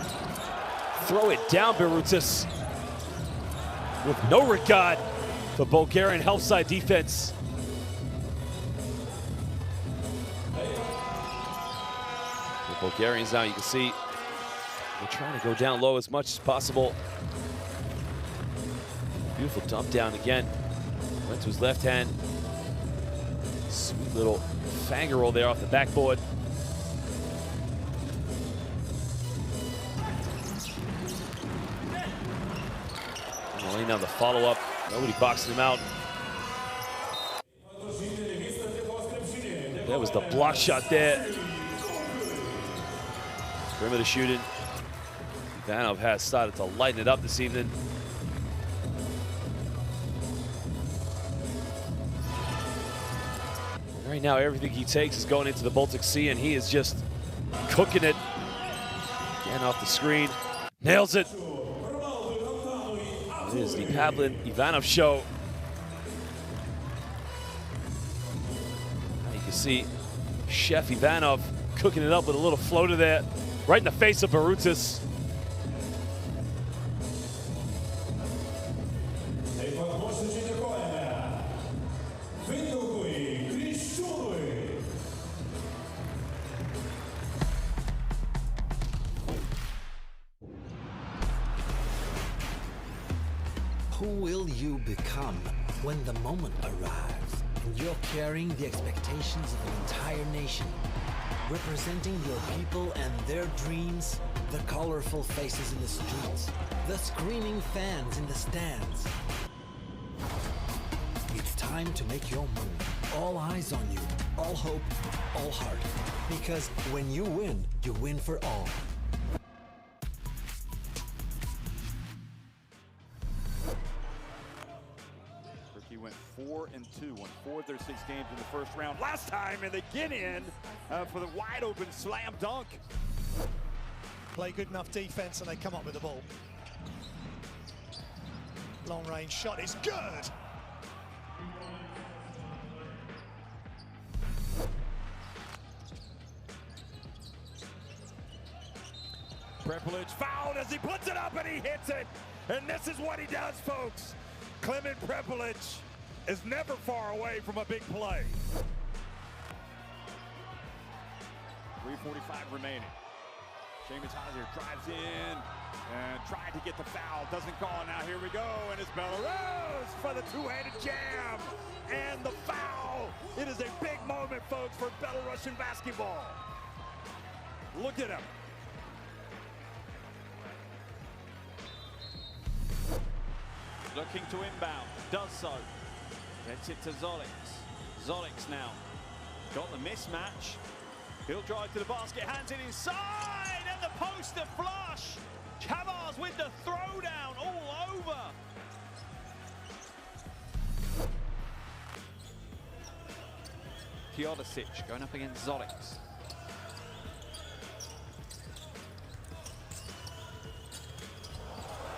Throw it down, Birutis. With no regard for Bulgarian health side defense. The Bulgarians now, you can see, they're trying to go down low as much as possible. Beautiful dump down again. Went to his left hand. Sweet little finger roll there off the backboard. laying down the follow-up. Nobody boxing him out. That was the block shot there. Perimeter shooting. Ivanov has started to lighten it up this evening. Right now, everything he takes is going into the Baltic Sea, and he is just cooking it. Again, off the screen. Nails it. It is the Pavlin Ivanov show. Now you can see Chef Ivanov cooking it up with a little floater there, right in the face of Barutis. Who will you become when the moment arrives and you're carrying the expectations of an entire nation, representing your people and their dreams, the colorful faces in the streets, the screaming fans in the stands? It's time to make your move. All eyes on you, all hope, all heart. Because when you win for all. Went 4-2, won 4 of their 6 games in the first round last time, and they get in for the wide open slam dunk. Play good enough defense and they come up with the ball. Long range shot is good. Prepelic fouled as he puts it up and he hits it. And this is what he does, folks. Clement Prepelic is never far away from a big play. 3:45 remaining. Seamus Hauser drives in and tried to get the foul. Doesn't call. Now here we go. And it's Belarus for the two-handed jam. And the foul. It is a big moment, folks, for Belarusian basketball. Look at him. Looking to inbound, does so. Gets it to Zolix. Zolix now got the mismatch. He'll drive to the basket, hands it inside, and the poster flush. Chavez with the throwdown all over. Teodosic going up against Zolix.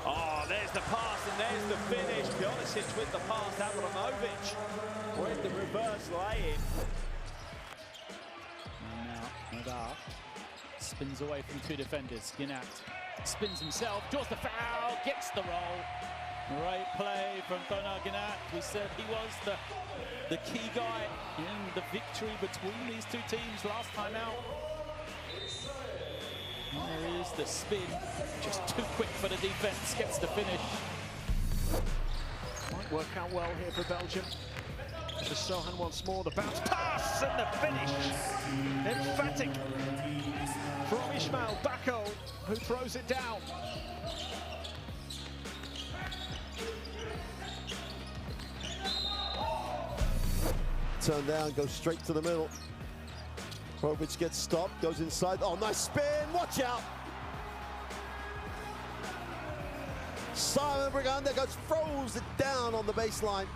Oh, there's the pass and there's the finish. Teodosic with the pass, Abramovich with the reverse lay-in. Now, Nadar spins away from 2 defenders. Ginat spins himself, draws the foul, gets the roll. Great play from Tonar Ginat. We said he was the key guy in the victory between these 2 teams last time out. And there is the spin, just too quick for the defense, gets the finish. Might work out well here for Belgium. To Sohan once more, the bounce pass and the finish. Emphatic from Ismail Bako, who throws it down. Turn down, goes straight to the middle. Provic gets stopped, goes inside. Oh, nice spin, watch out! Simon Briganda goes, throws it down on the baseline.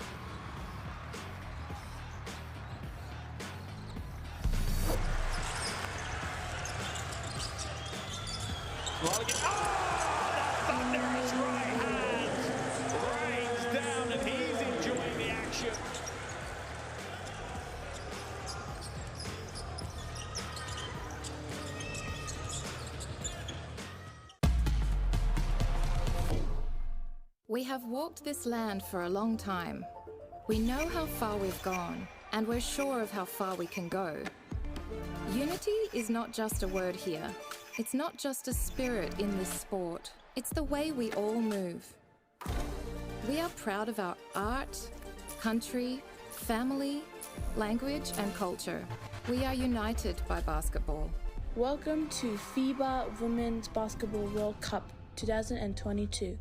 Thunderous right hand rains down and he's enjoying the action. We have walked this land for a long time. We know how far we've gone, and we're sure of how far we can go. Unity is not just a word here. It's not just a spirit in this sport. It's the way we all move. We are proud of our art, country, family, language, and culture. We are united by basketball. Welcome to FIBA Women's Basketball World Cup 2022.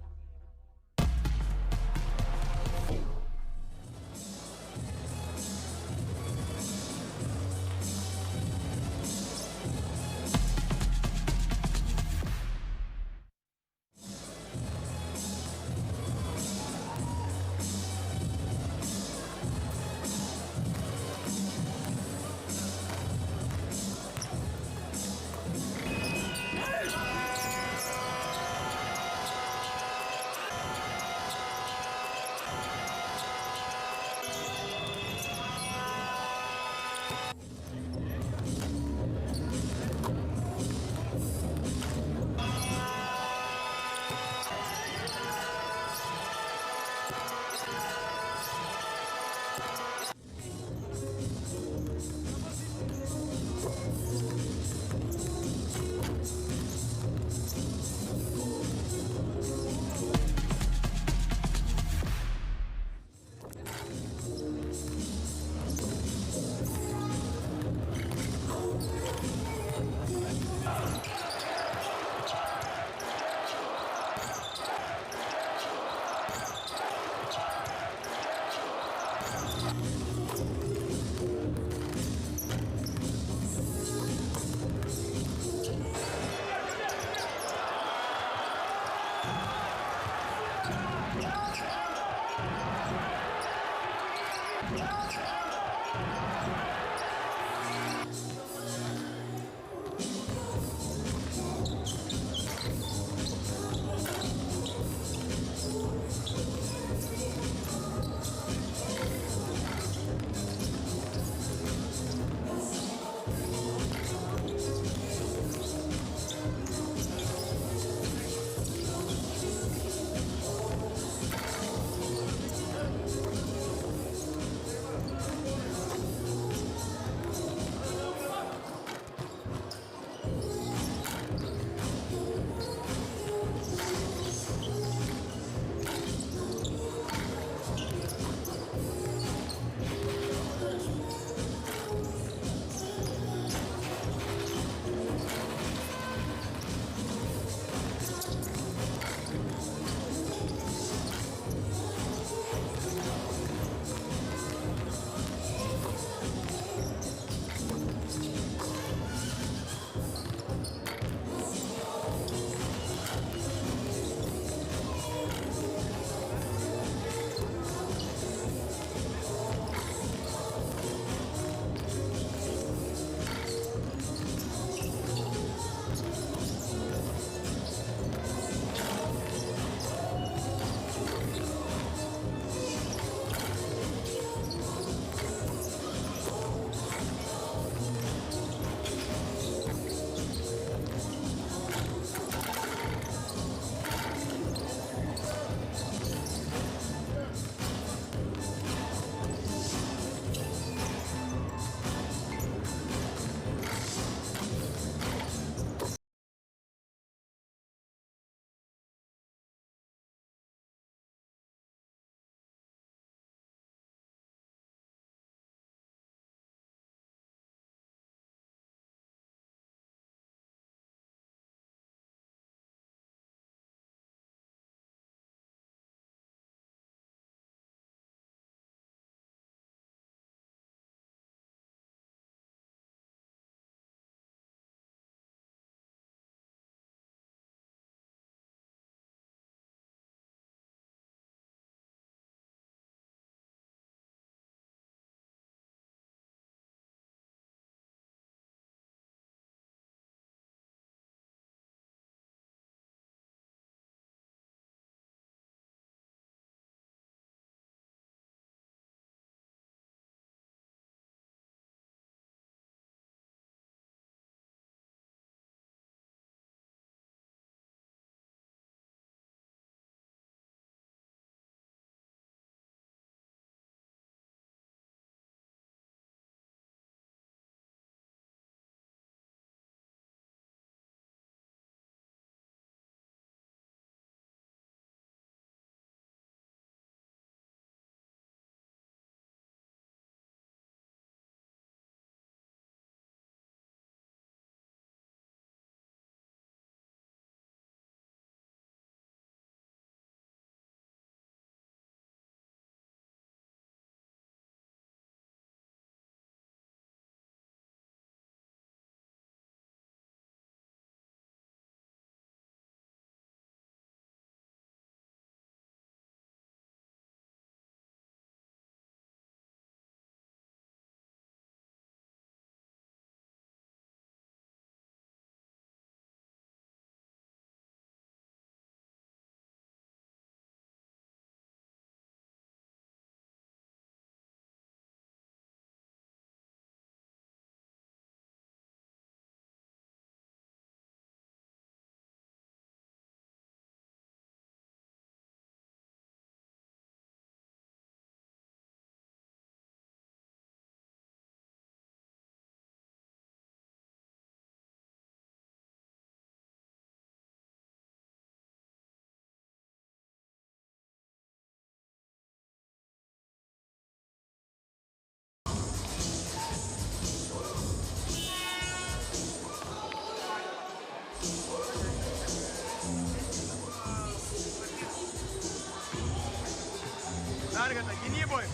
Dargata gynyboje.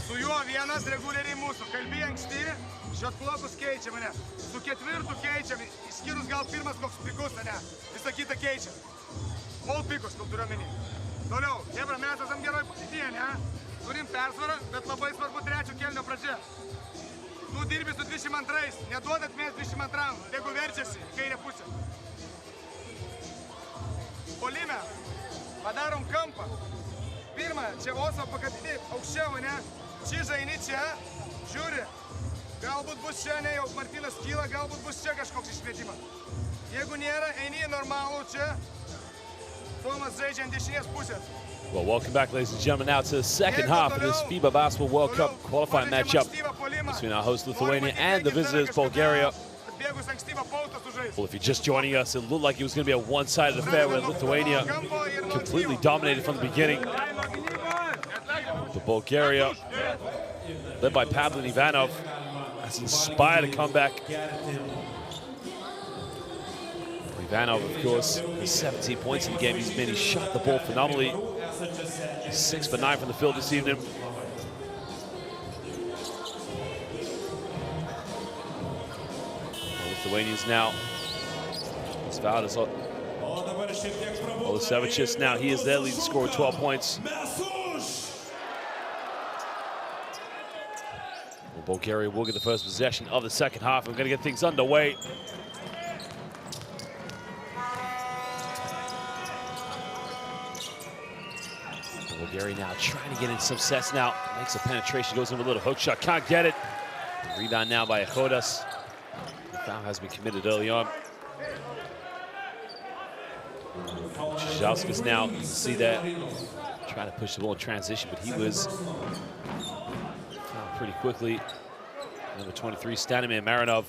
Su juo vienas reguliariai mūsų. Kalbėjo anksti, šotblokus keičia mane. Su ketvirtu keičiam, išskyrus gal pirmas koks pikus, ne? Visą kitą keičia. All pikus, kol turiu omeny. Toliau, Hebra, mes esam geroj padėtyje, ne? Turim persvarą, bet labai svarbu trečio kėlinio pradžia. Tu dirbi su 22, neduodat mes 22, jeigu verčiasi kairę pusę. Puolime, padarom kampą. Pirmą, čia Osą pakabini aukščiau, ne? Čiža eini čia, žiūri. Galbūt bus čia, ne, jau Martynas kyla, galbūt bus čia kažkoks išmetimas. Jeigu nėra, eini normalų čia. Tomas žaidžia ant dešinės pusės. Well, welcome back, ladies and gentlemen, now to the second half of this FIBA Basketball World Cup qualifying matchup between our host Lithuania and the visitors Bulgaria. Well, if you're just joining us, it looked like it was going to be a one-sided affair where Lithuania completely dominated from the beginning. But Bulgaria, led by Pavel Ivanov, has inspired a comeback. Ivanov, of course, has 17 points in the game. He shot the ball phenomenally. 6 for 9 from the field this evening. Lithuanians now. It's Valdas Olasevičius now. He is their leading scorer, 12 points. Well, Bulgaria will get the first possession of the second half. We're going to get things underway. Bulgaria now trying to get in some sets now. Makes a penetration, goes in with a little hook shot, can't get it. Rebound now by Echodas. The foul has been committed early on. Jauskas now, you can see that, trying to push the ball in transition, but he was fouled pretty quickly. Number 23, Stanimir Marinov.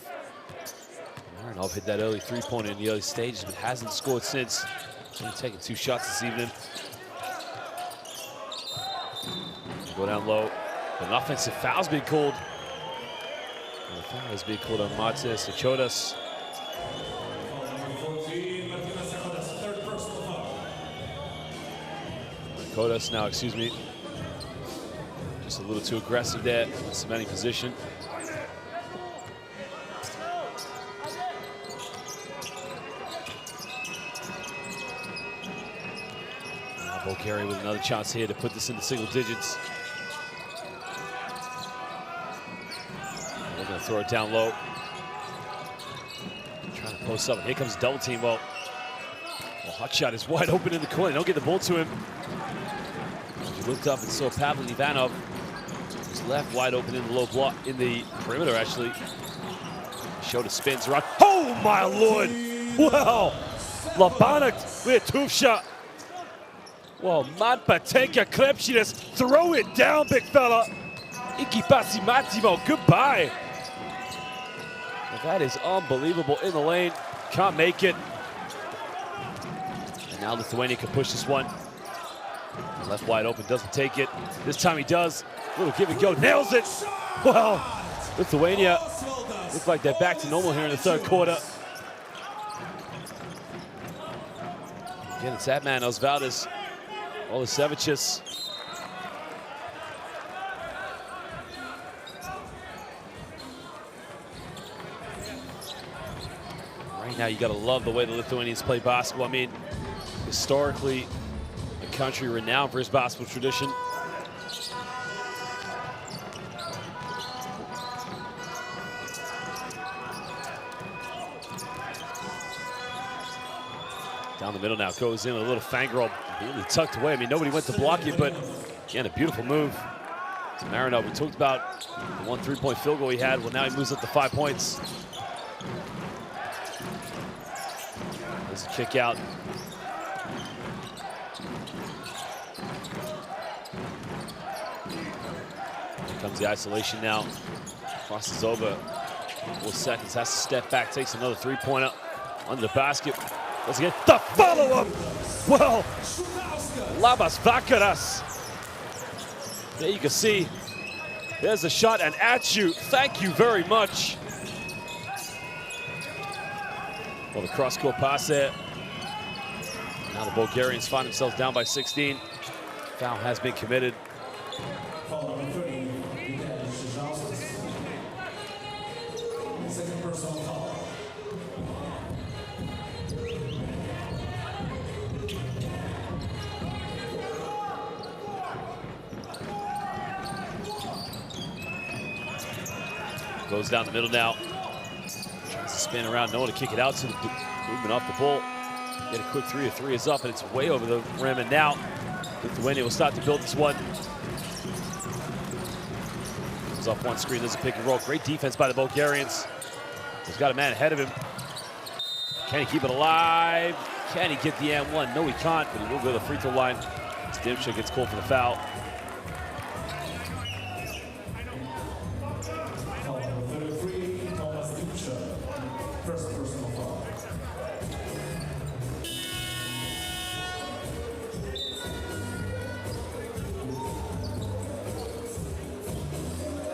Marinov hit that early three-pointer in the early stages, but hasn't scored since. Only taking 2 shots this evening. Go down low. An offensive foul's being called. And the foul is being called on Matis Echodas. Echodas now, excuse me. Just a little too aggressive there, cementing position. Now Bulgaria with another chance here to put this into single digits. Throw it down low. Trying to post up. Here comes double team. Well, hot shot is wide open in the corner. Don't get the ball to him. He looked up and saw Pavel Ivanov. He's left wide open in the low block, in the perimeter actually. Showed spins around. Oh my lord! Wow! Labanak with a tooth shot. Well, Matpatenka Krepšinas, throw it down, big fella. Iki Pasimatimo, goodbye. That is unbelievable in the lane. Can't make it. And now Lithuania can push this one. Left wide open, doesn't take it. This time he does. Little give and go, nails it. Well, Lithuania look like they're back to normal here in the third quarter. Again, it's that man, Osvaldas Olasevičius. Right now, you got to love the way the Lithuanians play basketball. I mean, historically, a country renowned for its basketball tradition. Down the middle now, goes in a little fang roll, really tucked away. I mean, nobody went to block it, but again, a beautiful move. To Marinov, we talked about the 1 3-point field goal he had. Well, now he moves up to 5 points. There's a kick out. Here comes the isolation now. Crosses over. 4 seconds, has to step back, takes another 3-pointer under the basket. Let's get the follow-up. Well, Labas Vakaras. There you can see, there's a shot and at you. Thank you very much. Well, the cross-court pass there. Now the Bulgarians find themselves down by 16. Foul has been committed. Goes down the middle now. Tries to spin around, no one to kick it out to the movement off the ball. Get a quick three. A three is up, and it's way over the rim. And now Lithuania will start to build this one. Comes off one screen, does a pick and roll. Great defense by the Bulgarians. He's got a man ahead of him. Can he keep it alive? Can he get the and one? No, he can't, but he will go to the free throw line. Dimchuk gets called for the foul.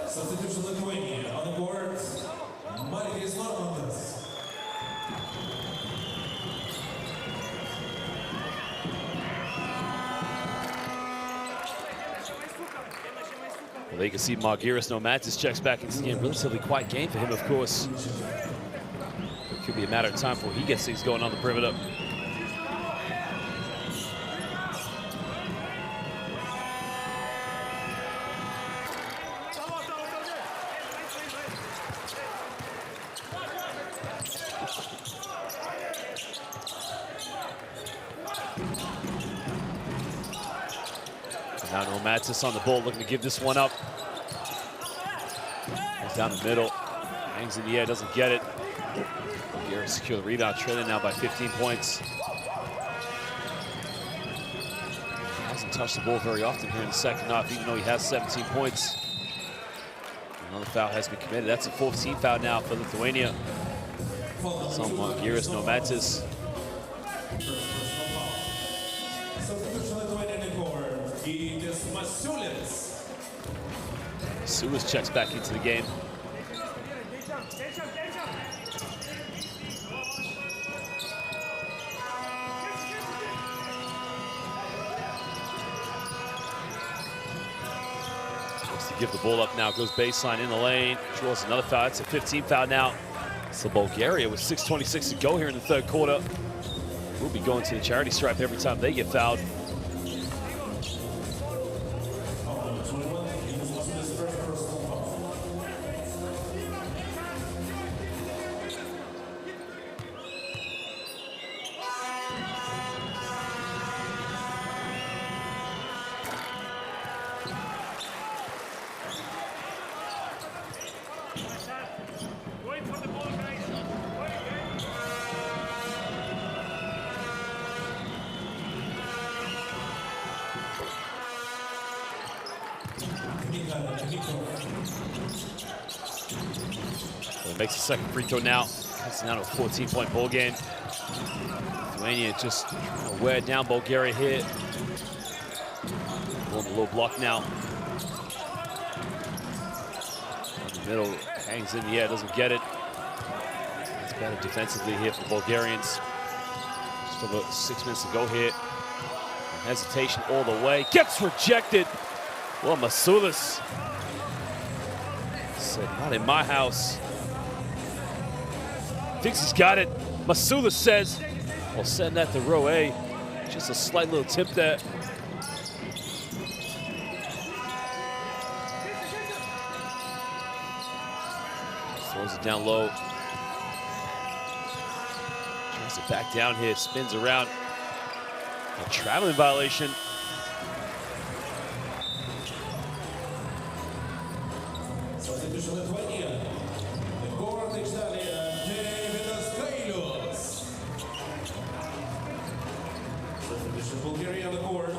Substitution Lithuania on the board. Marijas Normantas. Well, they can see Margiris Nomatis checks back into the game. Relatively quiet game for him, of course. It could be a matter of time before he gets things going on the perimeter. Now Nomatis on the ball, looking to give this one up. Goes down the middle, hangs in the air, doesn't get it. Bulgaria secure the rebound, trailing now by 15 points. Hasn't touched the ball very often here in the second half, even though he has 17 points. Another foul has been committed. That's a 14th foul now for Lithuania. It's on Margiris Nomatis. Sulis checks back into the game. Looks to give the ball up now, goes baseline in the lane, draws another foul. It's a 15th foul now. So Bulgaria with 6:26 to go here in the third quarter. We'll be going to the charity stripe every time they get fouled. Well, makes the second free throw now. It's down to a 14-point ball game. Lithuania just trying to wear down Bulgaria here. On the low block now. In the middle, hangs in the air, doesn't get it. It's better defensively here for Bulgarians. Just over 6 minutes to go here. Hesitation all the way. Gets rejected. Well, Masulis said, not in my house. Thinks he's got it. Masulis says, we'll send that to row A. Just a slight little tip there. Throws it down low. Tries to back down here, spins around. A traveling violation. Substitution Lithuania. The guard Substitution Bulgaria on the court.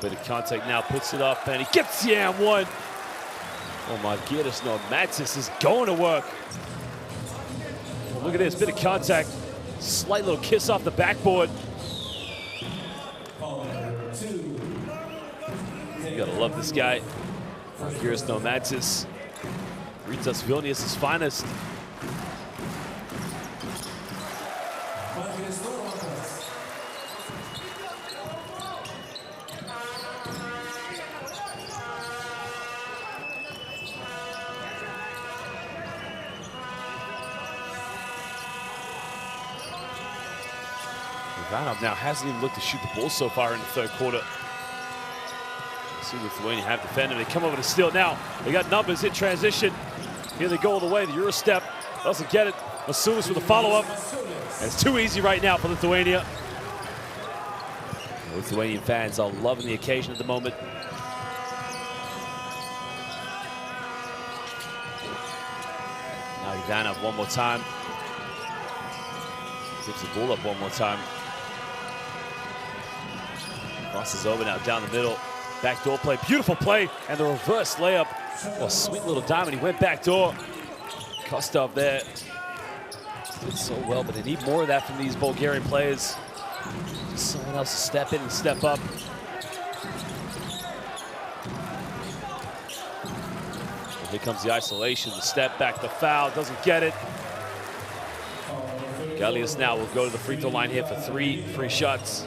Bit of contact now, puts it up, and he gets the and one. Oh my goodness, no, Matsis is going to work. Well, look at this, bit of contact. Slight little kiss off the backboard. You gotta love this guy. Here's no Matsis. Rytas Vilnius' finest. Ivanov now hasn't even looked to shoot the ball so far in the third quarter. See Lithuania have defended. They come over to steal now. They got numbers in transition. Here they go all the way. The Euro step doesn't get it. Masulis with a follow-up. And it's too easy right now for Lithuania. The Lithuanian fans are loving the occasion at the moment. Now Ivanov one more time. Gives the ball up one more time. Crosses over now down the middle. Backdoor play, beautiful play, and the reverse layup. Oh, sweet little diamond, he went backdoor. Kostov there. Did so well, but they need more of that from these Bulgarian players. Just someone else to step in and step up. And here comes the isolation, the step back, the foul, doesn't get it. Gallius now will go to the free throw line here for 3 free shots.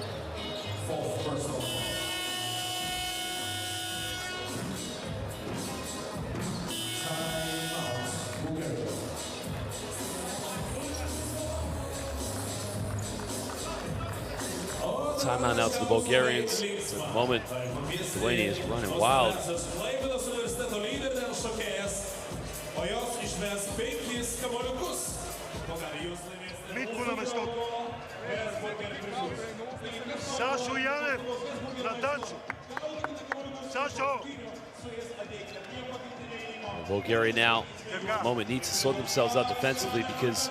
Timeout now to the Bulgarians. At the moment, Lithuania is running wild. Митко на местото. Сашо Янев на Данчо. Сашо. Bulgaria now, at the moment, needs to sort themselves out defensively because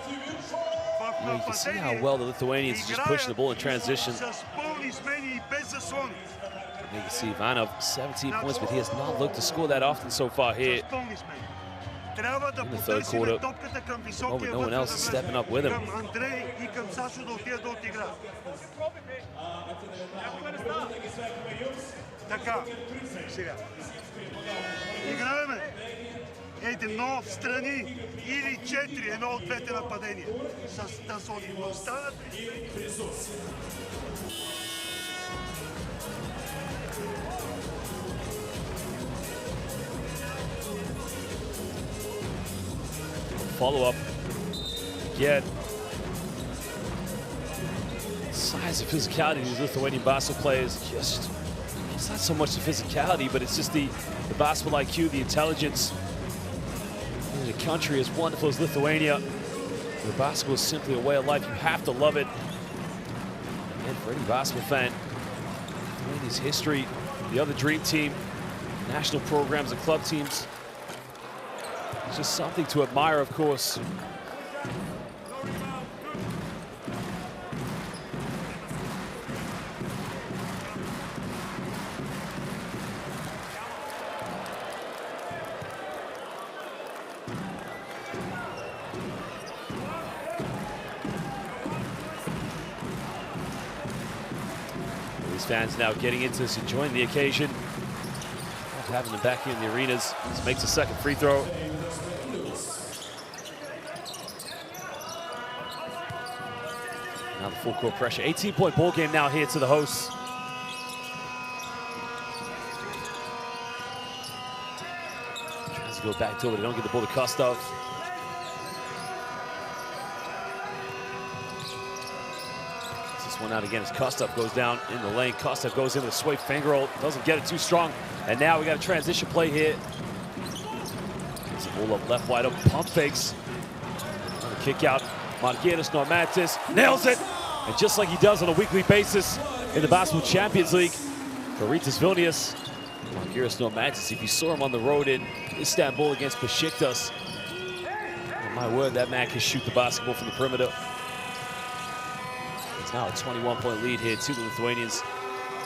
you can see how well the Lithuanians are just pushing the ball in transition. You can see Ivanov, 17 points, but he has not looked to score that often so far here. In the third quarter, at the moment, no one else is stepping up with him. Едно в страни или 4, едно от двете нападения. С тази останат. Follow up. Again. Size and physicality of these Lithuanian basketball players, just, it's not so much the physicality, but it's just the basketball IQ, the intelligence. In a country as wonderful as Lithuania, the basketball is simply a way of life. You have to love it. And for any basketball fan, Lithuania's history, the other dream team, national programs and club teams, it's just something to admire, of course. These fans now getting into this, enjoying the occasion. Having them back here in the arenas. This makes a second free throw. Now the full court pressure. 18-point ball game now here to the hosts. Tries to go back to it, but they don't get the ball to Kostov. This one out again as Kostov goes down in the lane. Kostov goes in with a swipe finger roll. Doesn't get it too strong. And now we got a transition play here. Gets the ball up left wide open. Pump fakes. On the kick out. Margiris Normantis nails it. And just like he does on a weekly basis in the Basketball Champions League for Rytas Vilnius, Margiris Normantis, if you saw him on the road in Istanbul against Besiktas, oh my word, that man can shoot the basketball from the perimeter. It's now a 21-point lead here to the Lithuanians.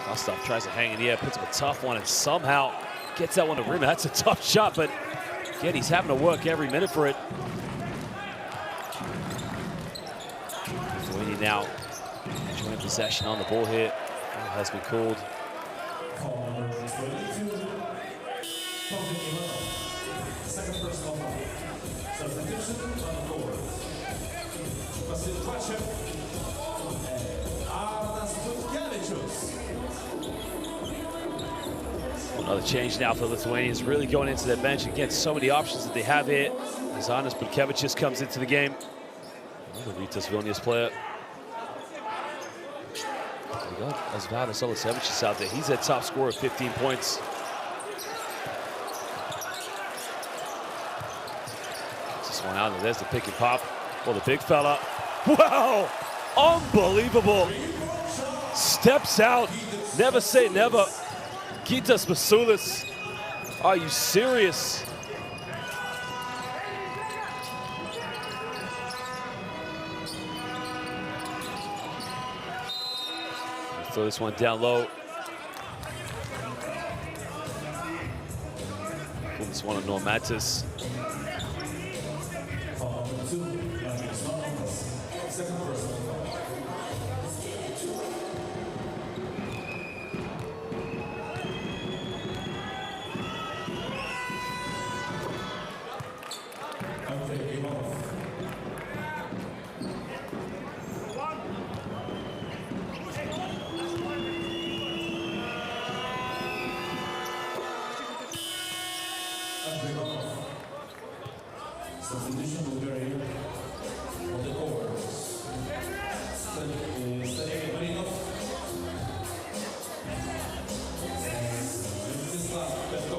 Kostov tries to hang in the air, puts up a tough one, and somehow gets that one to rim. That's a tough shot, but again, he's having to work every minute for it. Lithuania now enjoying possession on the ball here. Foul has been called. Another change now for the Lithuanians, really going into their bench against so many options that they have here. As Anas Butkevičius comes into the game. Another Rytas Vilnius player. We got Asvaldas Olasevicius out there. He's a top scorer of 15 points. Gets this one out, and there's the pick and pop. Well, the big fella. Wow! Unbelievable. Steps out. Never say never. Gitas Masulis. Are you serious? Throw this one down low. Pull this one on Normatis. Substitution Bulgaria on the court. Let's go.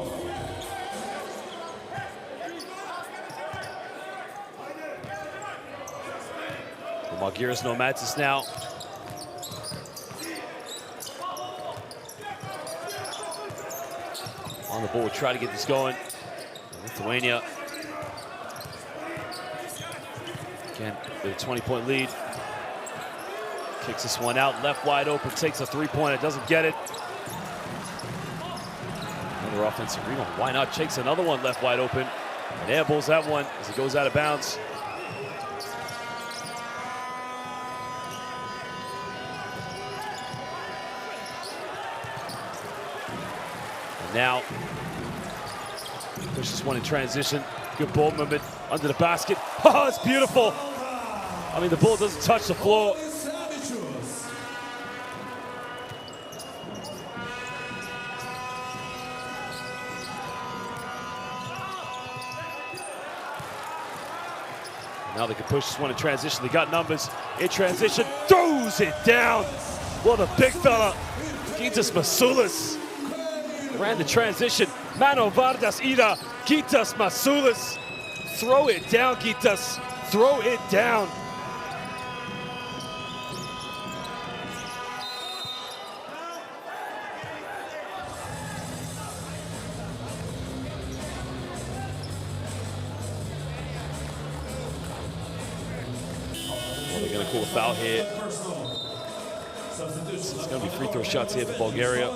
Malgiris Normatis now. On the ball, try to get this going. Lithuania. Again, with a 20-point lead. Kicks this one out, left wide open, takes a three-pointer, doesn't get it. Another offensive rebound. Why not? Takes another one left wide open. And airballs that one as it goes out of bounds. And now, push this one in transition. Good ball movement under the basket. Oh, it's beautiful. I mean, the ball doesn't touch the floor. Now they can push this one in transition. They got numbers in transition. Throws it down. What a big fella. Gitas Masulis ran the transition. Mano Vardas Ida. Gitas Masulis. Throw it down, Gitas. Throw it down. Well, they're going to call a foul here. It's going to be free throw shots here for Bulgaria.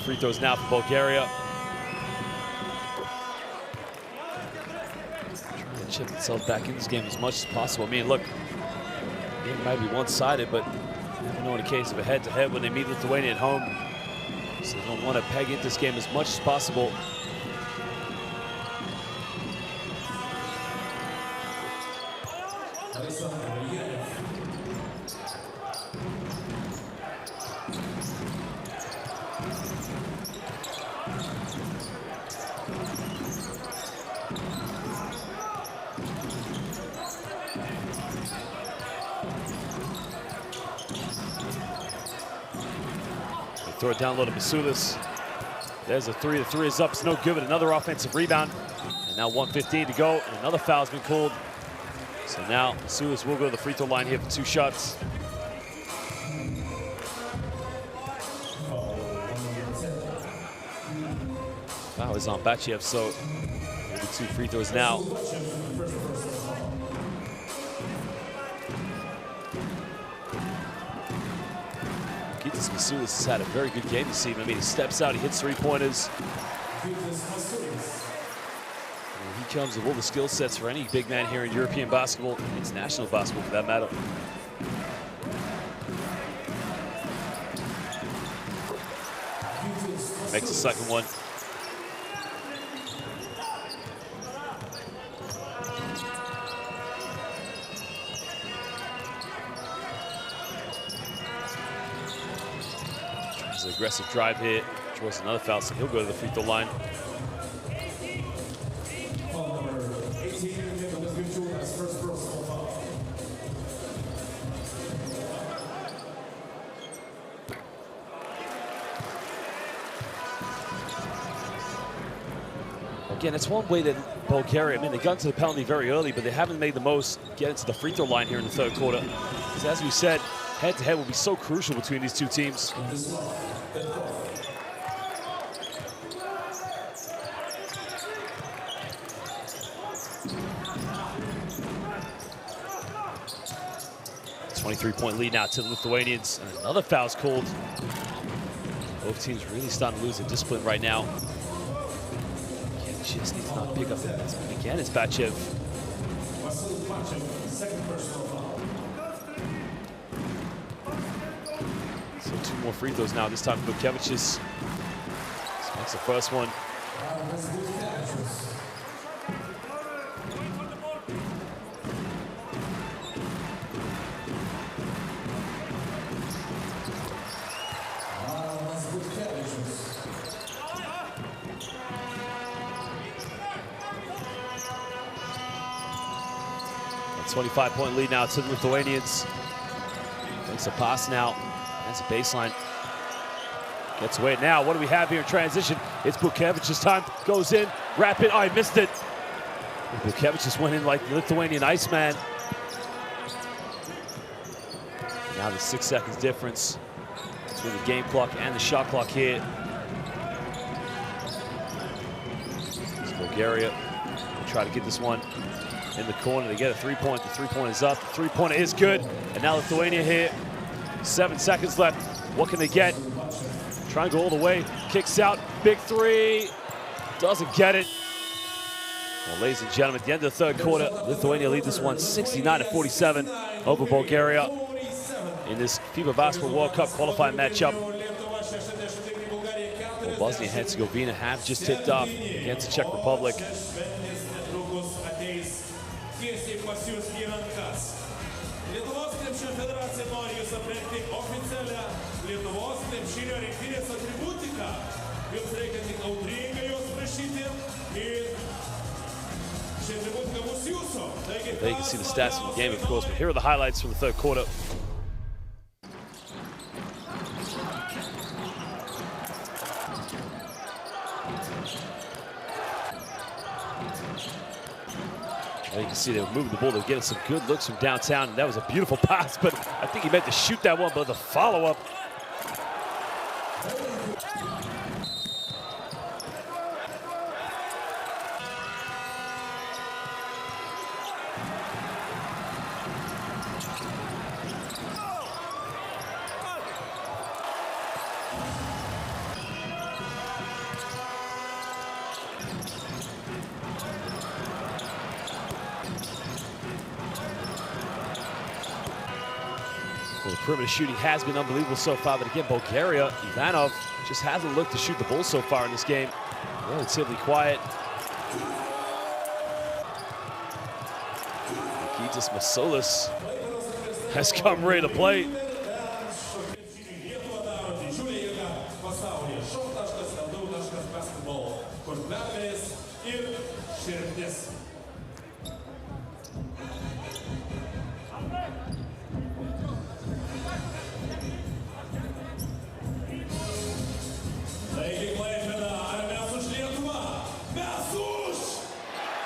Free throws now for Bulgaria. Trying to chip itself back in this game as much as possible. I mean, look, the game might be one-sided, but you know, in a case of a head-to-head when they meet Lithuania at home, so they don't want to peg into this game as much as possible. Throw it down low to Masulis. There's a three. The three is up. It's no good, but another offensive rebound. And now 1:15 to go. And another foul's been called. So now Masulis will go to the free throw line here for 2 shots. Foul is on Bachiev, so maybe 2 free throws now. Gitas Masulis has had a very good game this evening. I mean, he steps out, he hits 3-pointers. He comes with all the skill sets for any big man here in European basketball, international basketball for that matter. Makes the second one. Uses an aggressive drive here, draws another foul, so he'll go to the free throw line. Again, it's one way that Bulgaria, I mean, they got into the penalty very early, but they haven't made the most get into the free throw line here in the third quarter. Because as we said, head-to-head will be so crucial between these two teams. A 23-point lead now to the Lithuanians, and another foul's called. Both teams really starting to lose their discipline right now. Just needs to not pick up that. Again, it's Bachev. So 2 more free throws now. This time Bukevich's makes the first one. A 25-point lead now to the Lithuanians. Makes a pass now. That's a baseline. Gets away now. What do we have here in transition? It's Bukevich's time. Goes in. Rapid. Oh, I missed it. Bukevich just went in like the Lithuanian Iceman. Now the 6 seconds difference between the game clock and the shot clock here. It's Bulgaria will try to get this one in the corner. They get a 3-point. The 3-point is up. The 3-pointer is good. And now Lithuania here. 7 seconds left. What can they get? Trying to go all the way. Kicks out. Big 3. Doesn't get it. Well, ladies and gentlemen, at the end of the third quarter, Lithuania lead this one 69-47 over Bulgaria in this FIBA Basketball World Cup qualifying matchup. Well, Bosnia and Herzegovina have just tipped off against the Czech Republic. There you can see the stats from the game, of course, but here are the highlights from the third quarter. There you can see they were moving the ball. They were getting some good looks from downtown, and that was a beautiful pass, but I think he meant to shoot that one, but the follow-up. Well, the perimeter shooting has been unbelievable so far, but again, Bulgaria, Ivanov just hasn't looked to shoot the ball so far in this game. Relatively quiet. Nikitas Masolis has come ready to play.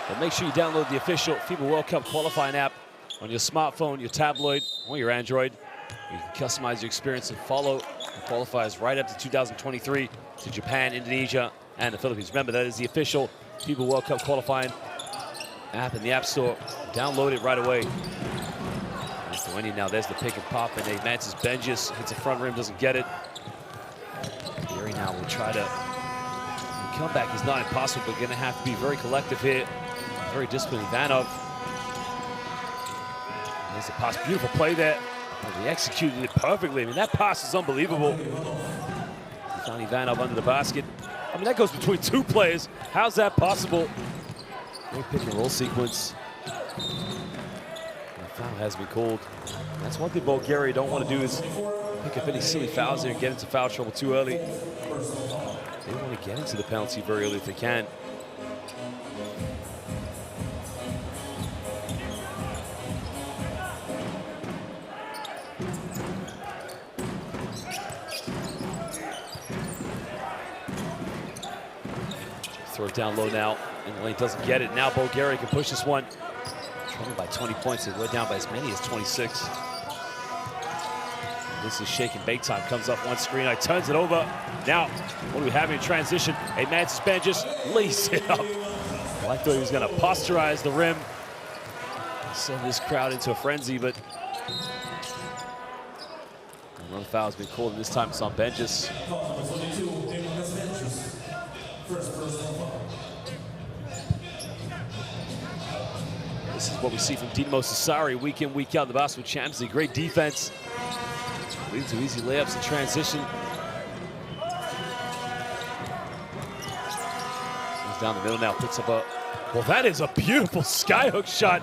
But make sure you download the official FIBA World Cup qualifying app on your smartphone, your tablet, or your Android. You can customize your experience and follow the qualifiers right up to 2023 to Japan, Indonesia, and the Philippines. Remember, that is the official FIBA World Cup qualifying app in the App Store. Download it right away. Lithuania now, there's the pick and pop, and Mantis Benjis hits the front rim, doesn't get it. Gary now will try to come back. Is not impossible, but going to have to be very collective here. Very disciplined Ivanov. There's the pass, beautiful play there. Oh, he executed it perfectly. I mean, that pass is unbelievable. Found Ivanov under the basket. I mean, that goes between 2 players. How's that possible? Great pick and roll sequence. And a foul has been called. That's one thing Bulgaria don't want to do is pick up any silly fouls here and get into foul trouble too early. They want to get into the penalty very early if they can. Throw it down low now, and the lane doesn't get it. Now Bulgaria can push this one. Trailing by 20 points, they go down by as many as 26. This is shake and bake time. Comes off one screen, turns it over. Now, what do we have in transition? A man Span just lays it up. Well, I thought he was going to posterize the rim, send this crowd into a frenzy, but another foul has been called, and this time it's on Benjis. This is what we see from Dinamo Sassari week in, week out in the Basketball Champions League. Great defense. Leads to easy layups in transition. He's down the middle now, puts up a... Well, that is a beautiful skyhook shot.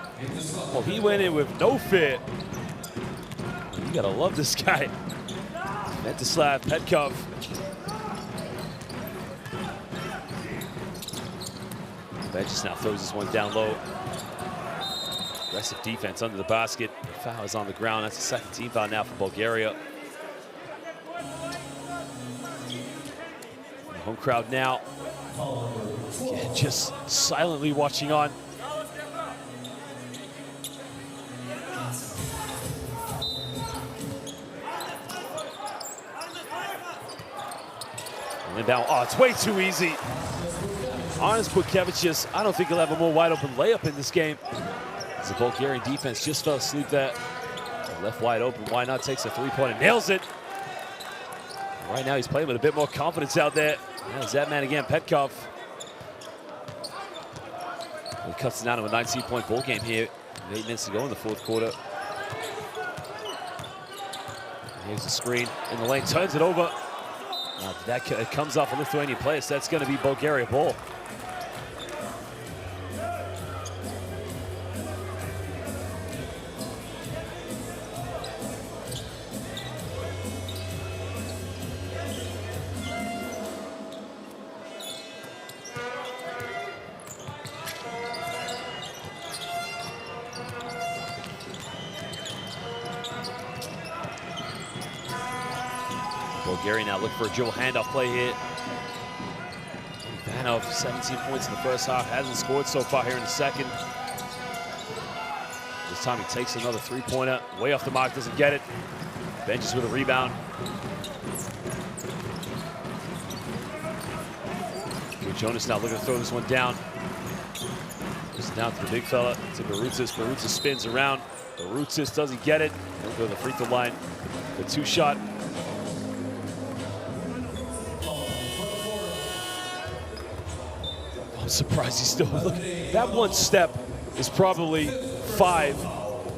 Well, he went in with no fear. You gotta love this guy. Mentislav Petkov. Benjis now throws this one down low. Aggressive defense under the basket. Foul is on the ground. That's the second team foul now for Bulgaria. The home crowd now again, just silently watching on. And inbound. Oh, it's way too easy. Arnas Bukevicius, I don't think he'll have a more wide open layup in this game. The Bulgarian defense just fell asleep there. Left wide open, why not? Takes a three-pointer, nails it. Right now he's playing with a bit more confidence out there. There's that man again, Petkov. He cuts it down to a 19-point ball game here. 8 minutes to go in the fourth quarter. Here's the screen in the lane, turns it over. It comes off a Lithuanian player, so that's going to be Bulgaria ball. Bulgaria now looking for a dribble handoff play here. Ivanov, 17 points in the first half, hasn't scored so far here in the second. This time he takes another three-pointer, way off the mark, doesn't get it. Benjis with a rebound. Jonas now looking to throw this one down. Just down to the big fella, to Barutis. Barutis spins around. Barutis doesn't get it. He'll go to the free throw line. The two-shot. I'm surprised he's still looking. That one step is probably 5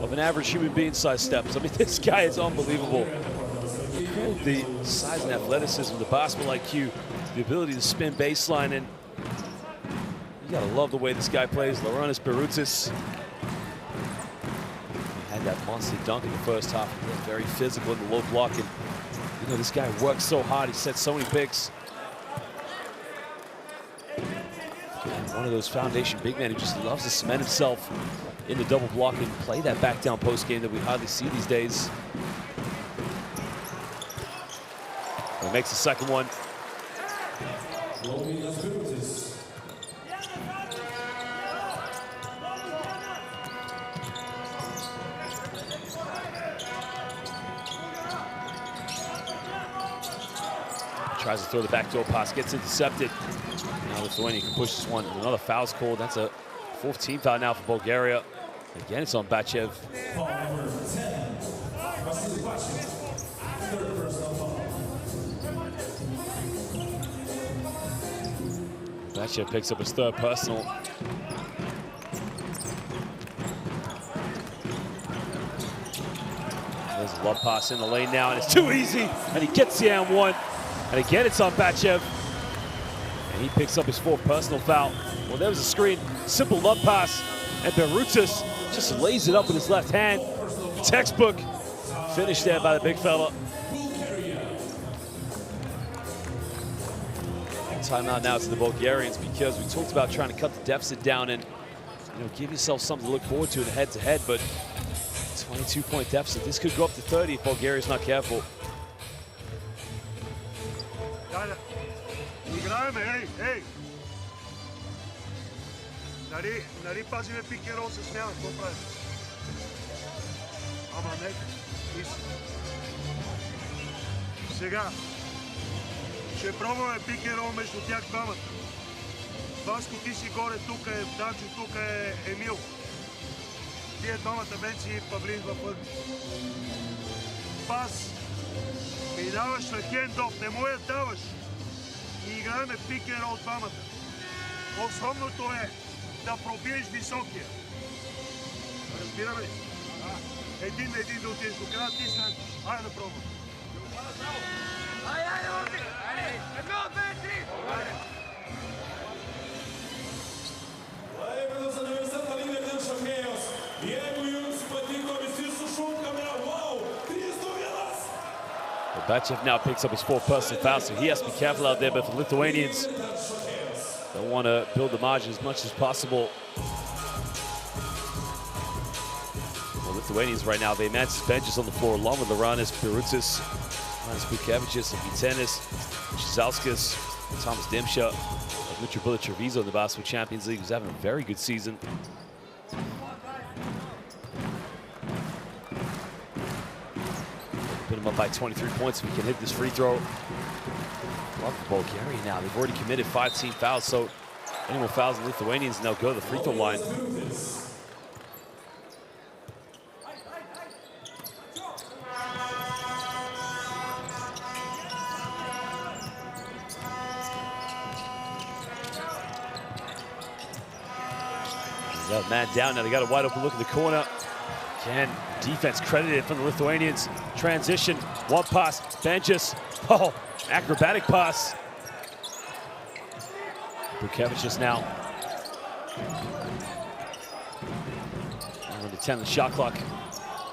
of an average human being size steps. I mean, this guy is unbelievable. The size and athleticism, the basketball IQ, the ability to spin baseline, and you gotta love the way this guy plays. Lauronis Barutis had that monster dunk in the first half. Very physical in the low block, and you know, this guy works so hard. He sets so many picks. One of those foundation big men who just loves to cement himself in the double block and play that back down post game that we hardly see these days. He makes the second one. Tries to throw the backdoor pass, gets intercepted. Now Lithuania can push this one. Another foul's called. That's a 4th team foul now for Bulgaria. Again, it's on Bachev. Bachev picks up his 3rd personal. There's a lob pass in the lane now, and it's too easy. And he gets the and one. And again, it's on Bachev. And he picks up his 4th personal foul. Well, there was a screen, simple lob pass, and Barutis just lays it up with his left hand. Textbook finish there by the big fella. Timeout now to the Bulgarians because we talked about trying to cut the deficit down and give yourself something to look forward to in a head-to-head, but 22-point deficit. This could go up to 30 if Bulgaria's not careful. Играеме, ей! Нали пазиме пик н рол с смяна, какво правим? Ама нека, сега, ще пробваме пик н рол между тях двамата. Васко, ти си горе, тук е Дачо, тук е Емил. Тие двамата Бенци и Павлин във първи. Пас, ми даваш на хендоф, не му я даваш. И играеме пик н рол двамата. Основното е да пробиеш високия. Разбираме ли? Един на един да отидеш до края, ти след. Айде да пробвам. Айде, Орди! Едно, две, три! Batchev now picks up his 4th personal foul, so he has to be careful out there, but for the Lithuanians, they want to build the margin as much as possible. Well, Lithuanians right now, they match benches on the floor along with Laranis, Birutis, Jonas Bukevicius, Vitenis, Shizauskas, Thomas Dimsha, Mitchell Bullet Treviso in the Basketball Champions League, who's having a very good season. Put him up by 23 points. We can hit this free throw. Love for Bulgaria now. They've already committed 5 team fouls, so any more fouls in Lithuanians now go to the free throw line. That man down now. They got a wide open look in the corner. Again, defense credited from the Lithuanians. Transition, one pass, Benches. Oh, acrobatic pass. Bukevicius now. Under 10 the shot clock.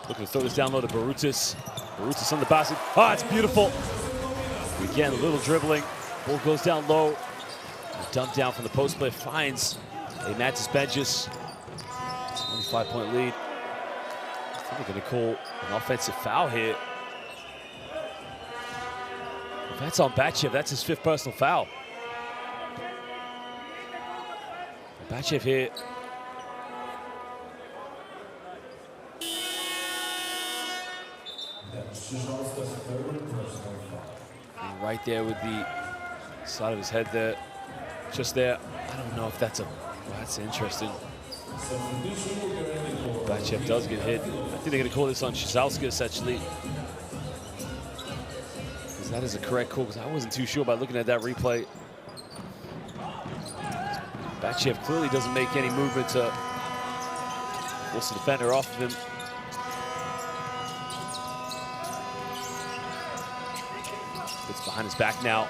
Looking to throw this down low to Birutis. Birutis on the basket. Oh, it's beautiful. Again, a little dribbling. Ball goes down low. Dump down from the post play. Finds a Matis Benches. 25-point lead. I think they're going to call an offensive foul here. If that's on Batchev, that's his 5th personal foul. Batchev here. And right there with the side of his head there. Just there. I don't know if that's a... Well, that's interesting. Batchev does get hit. I think they're going to call this on Shizauskas, actually. Because that is a correct call, because I wasn't too sure by looking at that replay. Batchev clearly doesn't make any movement to force the defender off of him. It's behind his back now.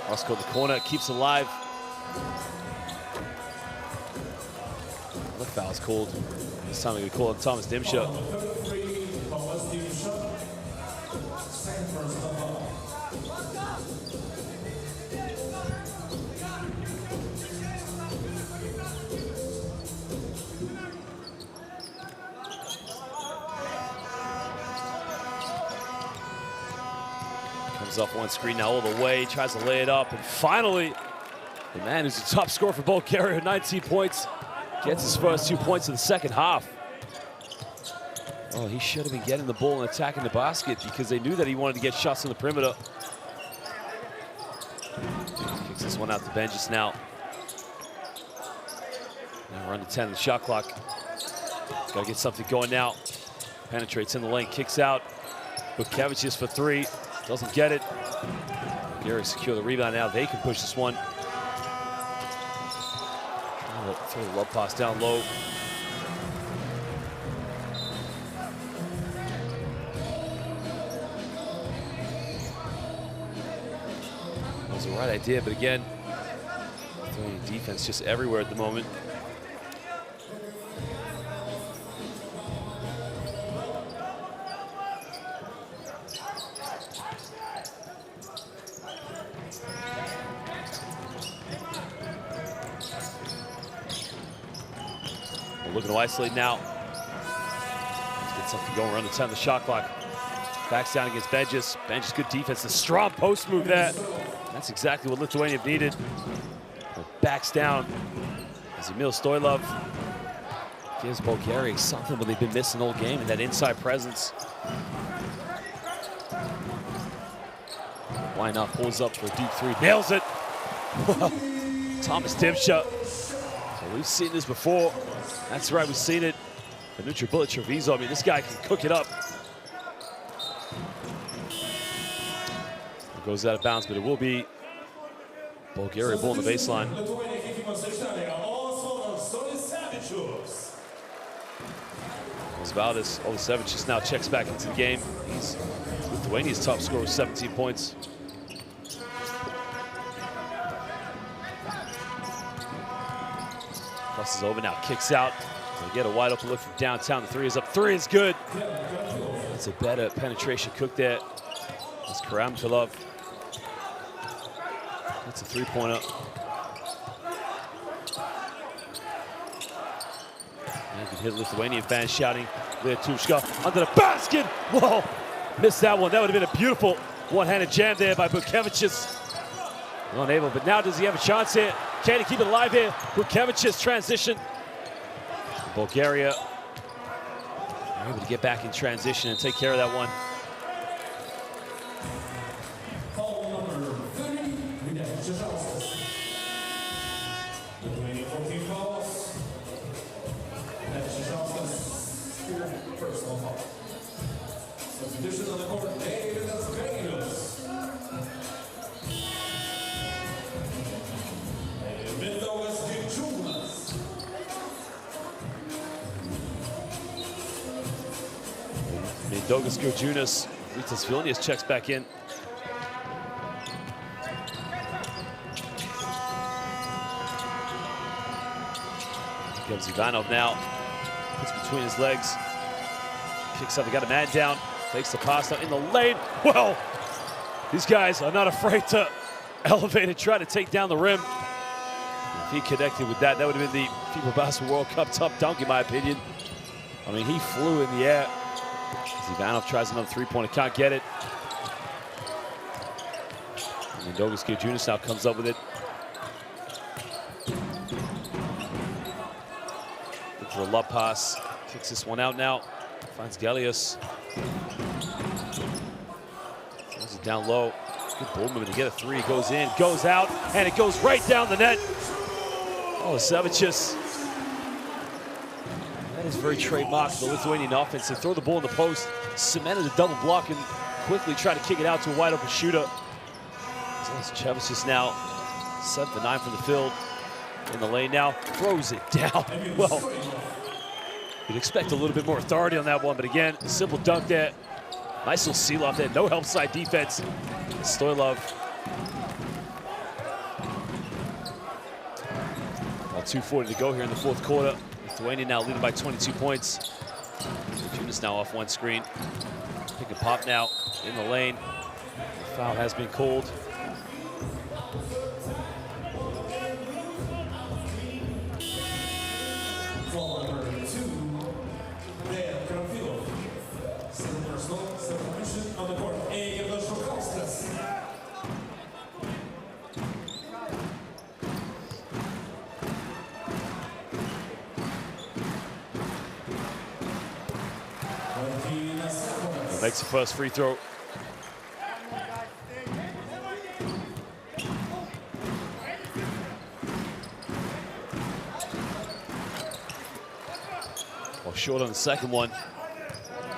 Roscoe in the corner, keeps alive. Another foul's called. This time we're going to call it Thomas Dimsha. Comes up one screen now all the way, tries to lay it up, and finally, the man who's the top scorer for Bulgaria, 19 points, gets his first 2 points in the second half. Oh, he should have been getting the ball and attacking the basket because they knew that he wanted to get shots on the perimeter. Kicks this one out the benches now. Now we're under 10 on the shot clock. Got to get something going now. Penetrates in the lane, kicks out. Bukevicius for 3, doesn't get it. Bulgaria secure the rebound now. They can push this one. Throw the love pass down low. That was the right idea, but again, throwing defense just everywhere at the moment. Looking to isolate now. Let's get something going around the 10 of the shot clock. Backs down against Benjis. Benjis, good defense. A strong post move there. That's exactly what Lithuania needed. Backs down as Emil Stoilov gives Bulgaria something what they've been missing all game, and that inside presence. Why not? Pulls up for a deep three, nails it. Thomas Dimsha. So we've seen this before. That's right, we've seen it. The NutriBullet Treviso. I mean, this guy can cook it up. It goes out of bounds, but it will be Bulgaria ball on the baseline. Osvaldas Olasevich now checks back into the game. He's Lithuania's top scorer with 17 points. Cross is over now, kicks out. They get a wide open look from downtown. The three is up. Three is good. That's a better penetration cook there. That's Karamkalov. That's a three-pointer. You can hear Lithuanian fans shouting, Lietushka under the basket. Whoa, missed that one. That would have been a beautiful one-handed jam there by Bukevicius. Unable, but now does he have a chance here? Can he keep it alive here? Bukevicius transition. Bulgaria are able to get back in transition and take care of that one. Douglas Gurjunas, Rytas Vilnius checks back in. Here comes Ivanov now. Puts between his legs. Kicks up, he got a man down. Takes the pass now in the lane. Well, these guys are not afraid to elevate and try to take down the rim. If he connected with that, that would have been the FIBA Basketball World Cup top dunk, in my opinion. I mean, he flew in the air. As Ivanov tries another three-pointer, can't get it. And Douglas Gurjunas now comes up with it. Look for a lob pass. Kicks this one out now. Finds Gelius. Throws it down low. Good ball movement to get a three. Goes in, goes out, and it goes right down the net. Oh, Savicius. That is very trademark of the Lithuanian offense. They throw the ball in the post, cemented a double block, and quickly try to kick it out to a wide open shooter. So Chavicius now 7 for 9 from the field. In the lane now, throws it down. Well, you'd expect a little bit more authority on that one, but again, a simple dunk there. Nice little seal off there, no help side defense. Stoilov. About 2:40 to go here in the fourth quarter. Lithuania now leading by 22 points. Junas now off one screen. Pick and pop now in the lane. The foul has been called. Makes the first free throw. Well, short on the second one.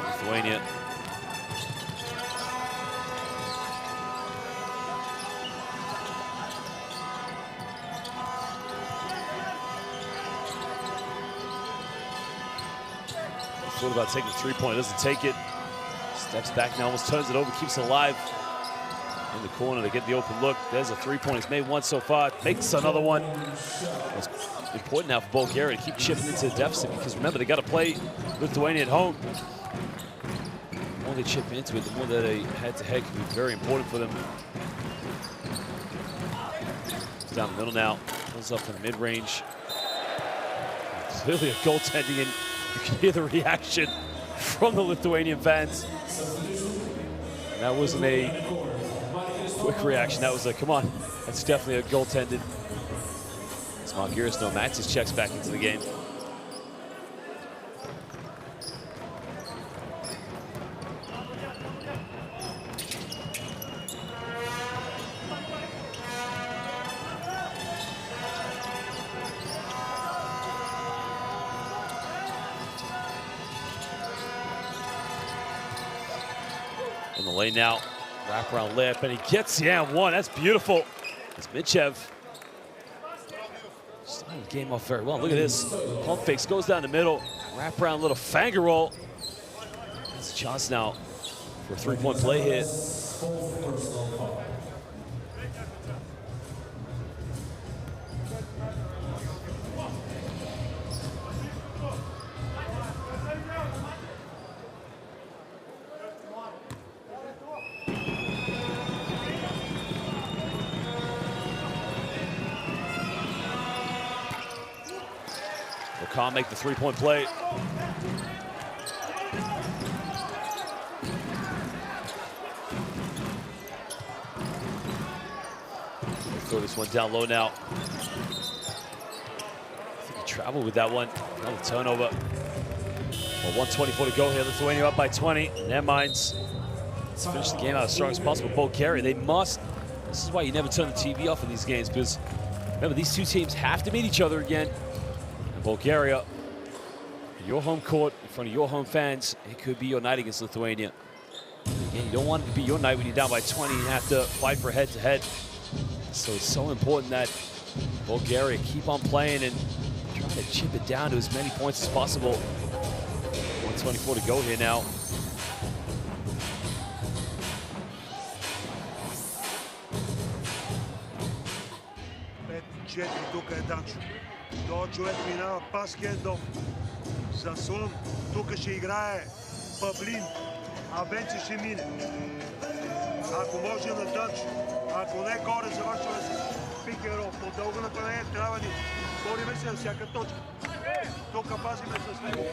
Lithuania. Thought about taking the three-point, doesn't take it. Steps back now, almost turns it over, keeps it alive in the corner to get the open look. There's a three-point. He's made one so far, makes another one. It's important now for Bulgaria to keep chipping into the deficit, because remember, they got to play Lithuania at home. The more they chip into it, the more that a head-to-head can be very important for them. It's down the middle now, goes up in the mid-range. clearly a goaltending, and you can hear the reaction from the Lithuanian fans. And that wasn't a quick reaction. That was a, come on, that's definitely a goaltended. As Malgiris no Matsis checks back into the game. In the lane now, wraparound lip, and he gets the and one. That's beautiful. It's Mitchev. Starting the game off very well. Look at this. Pump fakes, goes down the middle. Wraparound little finger roll. It's a chance now for a three-point play here. Can't make the three-point play. Throw this one down low now. I think he traveled with that one. Another turnover. Well, 1:24 to go here. Lithuania up by 20. Never minds. Let's finish the game out as strong as possible. Bulgaria, they must. This is why you never turn the TV off in these games, because remember, these two teams have to meet each other again. Bulgaria, your home court, in front of your home fans, it could be your night against Lithuania. Again, you don't want it to be your night when you're down by 20 and have to fight for head-to-head. So it's so important that Bulgaria keep on playing and try to chip it down to as many points as possible. 1:24 to go here now. Този човек минава пас хендов. За слон, тук ще играе Павлин, а Венци ще мине. Ако може на дънч, ако не горе, завършва с пикеров. По-дълго нападение трябва ни. Бориме се на всяка точка. Тук пазиме с него.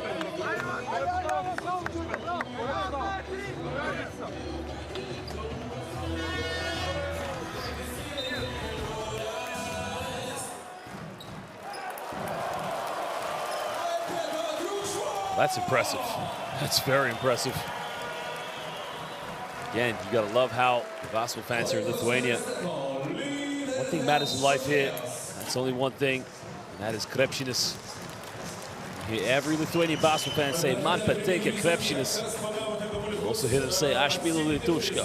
That's impressive. That's very impressive. Again, you gotta love how the basketball fans here in Lithuania. One thing matters in life here. That's only one thing, and that is krepšinis. You hear every Lithuanian basketball fan say, "Man patinka krepšinis." You also hear them say, "Aš myliu lietuvišką."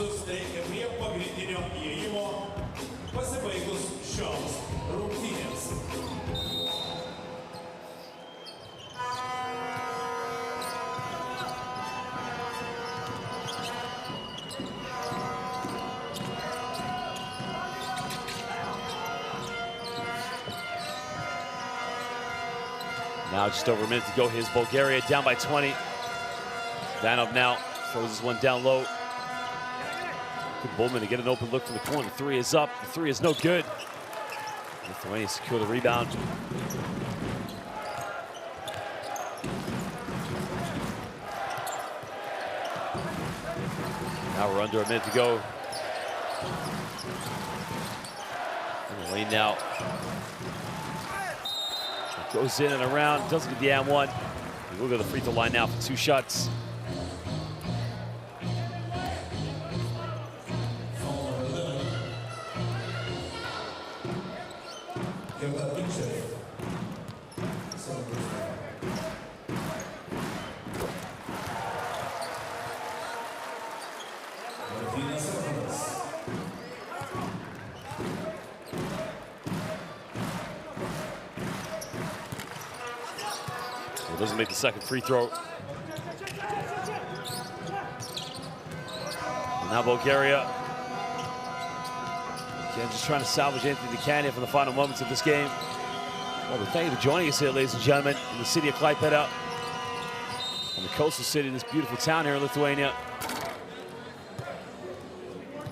Now just over a minute to go. Here's Bulgaria down by 20. Vanov now throws this one down low. Good Bullman to get an open look from the corner. The three is up. The three is no good. Lithuania secure the rebound. Now we're under a minute to go. In the lane now. Goes in and around, doesn't get the and one. He will go to the free throw line now for 2 shots. Doesn't make the second free throw. And now Bulgaria. Again, just trying to salvage anything they can here for the final moments of this game. Well, we thank you for joining us here, ladies and gentlemen, in the city of Klaipėda, on the coastal city, this beautiful town here in Lithuania.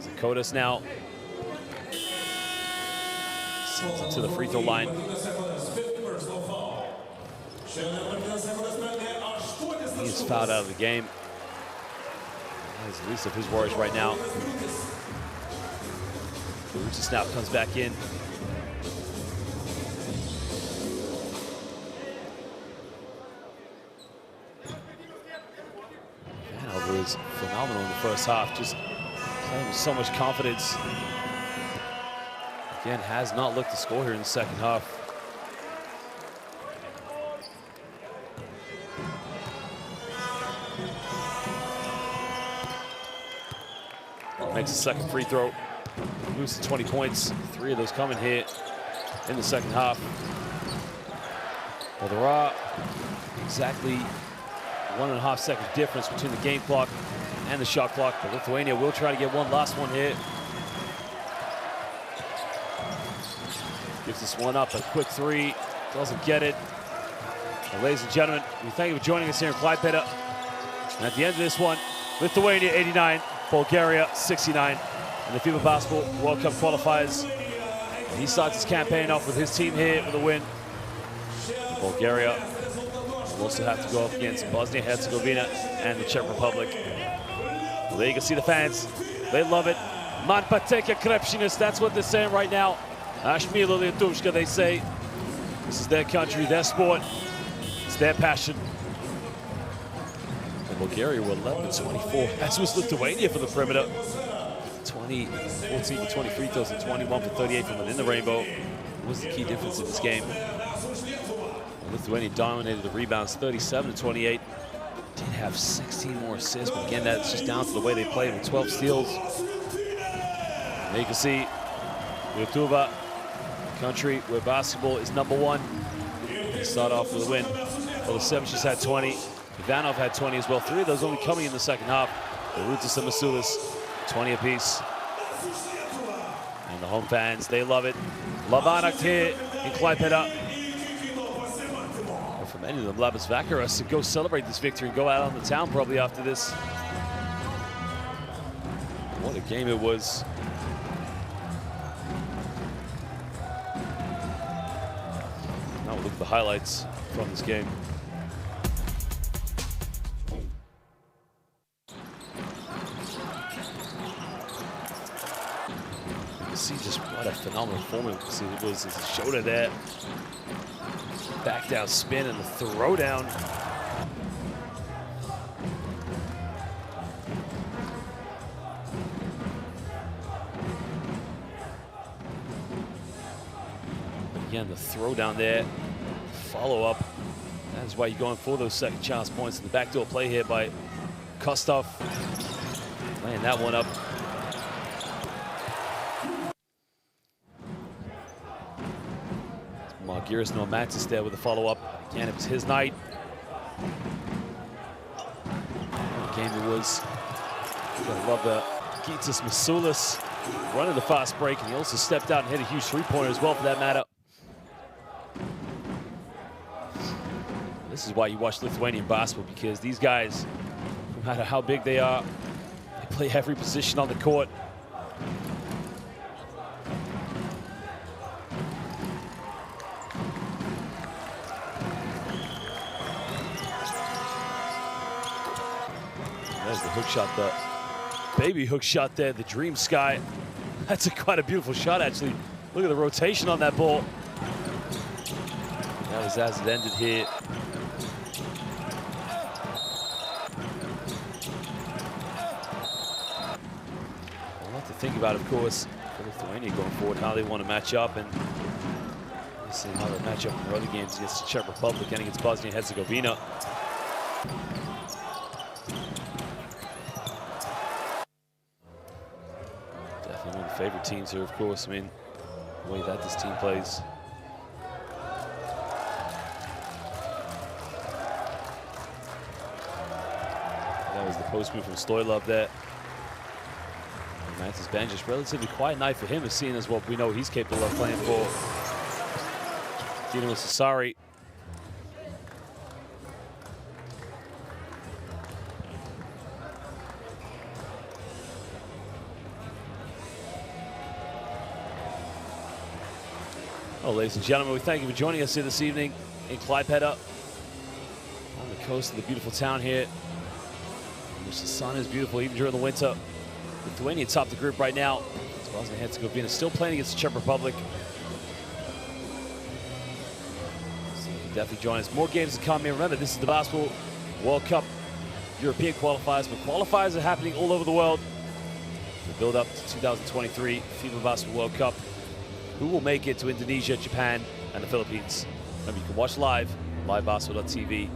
Zakotas now sends it to the free throw line. He's fouled out of the game. That's the least of his worries right now. The snap comes back in. Van was phenomenal in the first half, just playing with so much confidence. Again, has not looked to score here in the second half. Makes a second free throw, moves to 20 points. 3 of those coming here in the second half. Well, there are exactly 1.5 second difference between the game clock and the shot clock, but Lithuania will try to get one last one here. Gives this one up, a quick 3, doesn't get it. And ladies and gentlemen, we thank you for joining us here in Klaipėda. And at the end of this one, Lithuania 89, Bulgaria 69, and the FIBA Basketball World Cup qualifiers. And he starts his campaign off with his team here with a win. Bulgaria will also have to go up against Bosnia-Herzegovina and the Czech Republic. Well, there you can see the fans. They love it. Man pateka krepšinis, that's what they're saying right now. Aš myliu Lietuvišką, they say. This is their country, their sport. It's their passion. Bulgaria were 11-24, as was Lithuania for the perimeter. 14 for 20 free throws and 21 for 38 from within the rainbow. What was the key difference in this game? Lithuania dominated the rebounds 37-28. Did have 16 more assists, but again, that's just down to the way they played with 12 steals. And there you can see Lietuva, country where basketball is #1. They start off with a win. Well, the Sevicius had 20. Ivanov had 20 as well. 3 of those only coming in the second half. The Rutas and Masulis, 20 apiece. And the home fans, they love it. Labanakt here in Klaipėda. And for many of them, Labas Vakaras to go celebrate this victory and go out on the town probably after this. What a game it was. Now we'll look at the highlights from this game. See just what a phenomenal performance it was. His shoulder there, back down spin and the throw down. Again, the throw down there, follow up. That is why you're going for those second chance points. The backdoor play here by Kostov, laying that one up. Margiris Normatis there with a follow-up. Again, it was his night. What a game it was. I love the Gytis Masulis running the fast break, and he also stepped out and hit a huge three-pointer as well, for that matter. This is why you watch Lithuanian basketball, because these guys, no matter how big they are, they play every position on the court. There's the hook shot, the baby hook shot there, the dream sky. That's quite a beautiful shot, actually. Look at the rotation on that ball. That was as it ended here. A lot to think about, of course, for Lithuania going forward, how they want to match up, and we'll see how they match up in their other games against the Czech Republic and against Bosnia-Herzegovina. Definitely one of the favorite teams here, of course. I mean, the way that this team plays. That was the post move from Stoilov there. Mantis Ban, just relatively quiet night for him, as seeing as what we know he's capable of playing for Dinamo Sassari. Well, ladies and gentlemen, we thank you for joining us here this evening in Klaipėda coast of the beautiful town here, in which the sun is beautiful even during the winter. Lithuania top the group right now. Bosnia and Herzegovina still playing against the Czech Republic. So you can definitely join us. More games to come here. Remember, this is the Basketball World Cup European qualifiers, but qualifiers are happening all over the world. The build up to 2023 FIBA Basketball World Cup. Who will make it to Indonesia, Japan, and the Philippines? Remember, you can watch live, livebasketball.tv.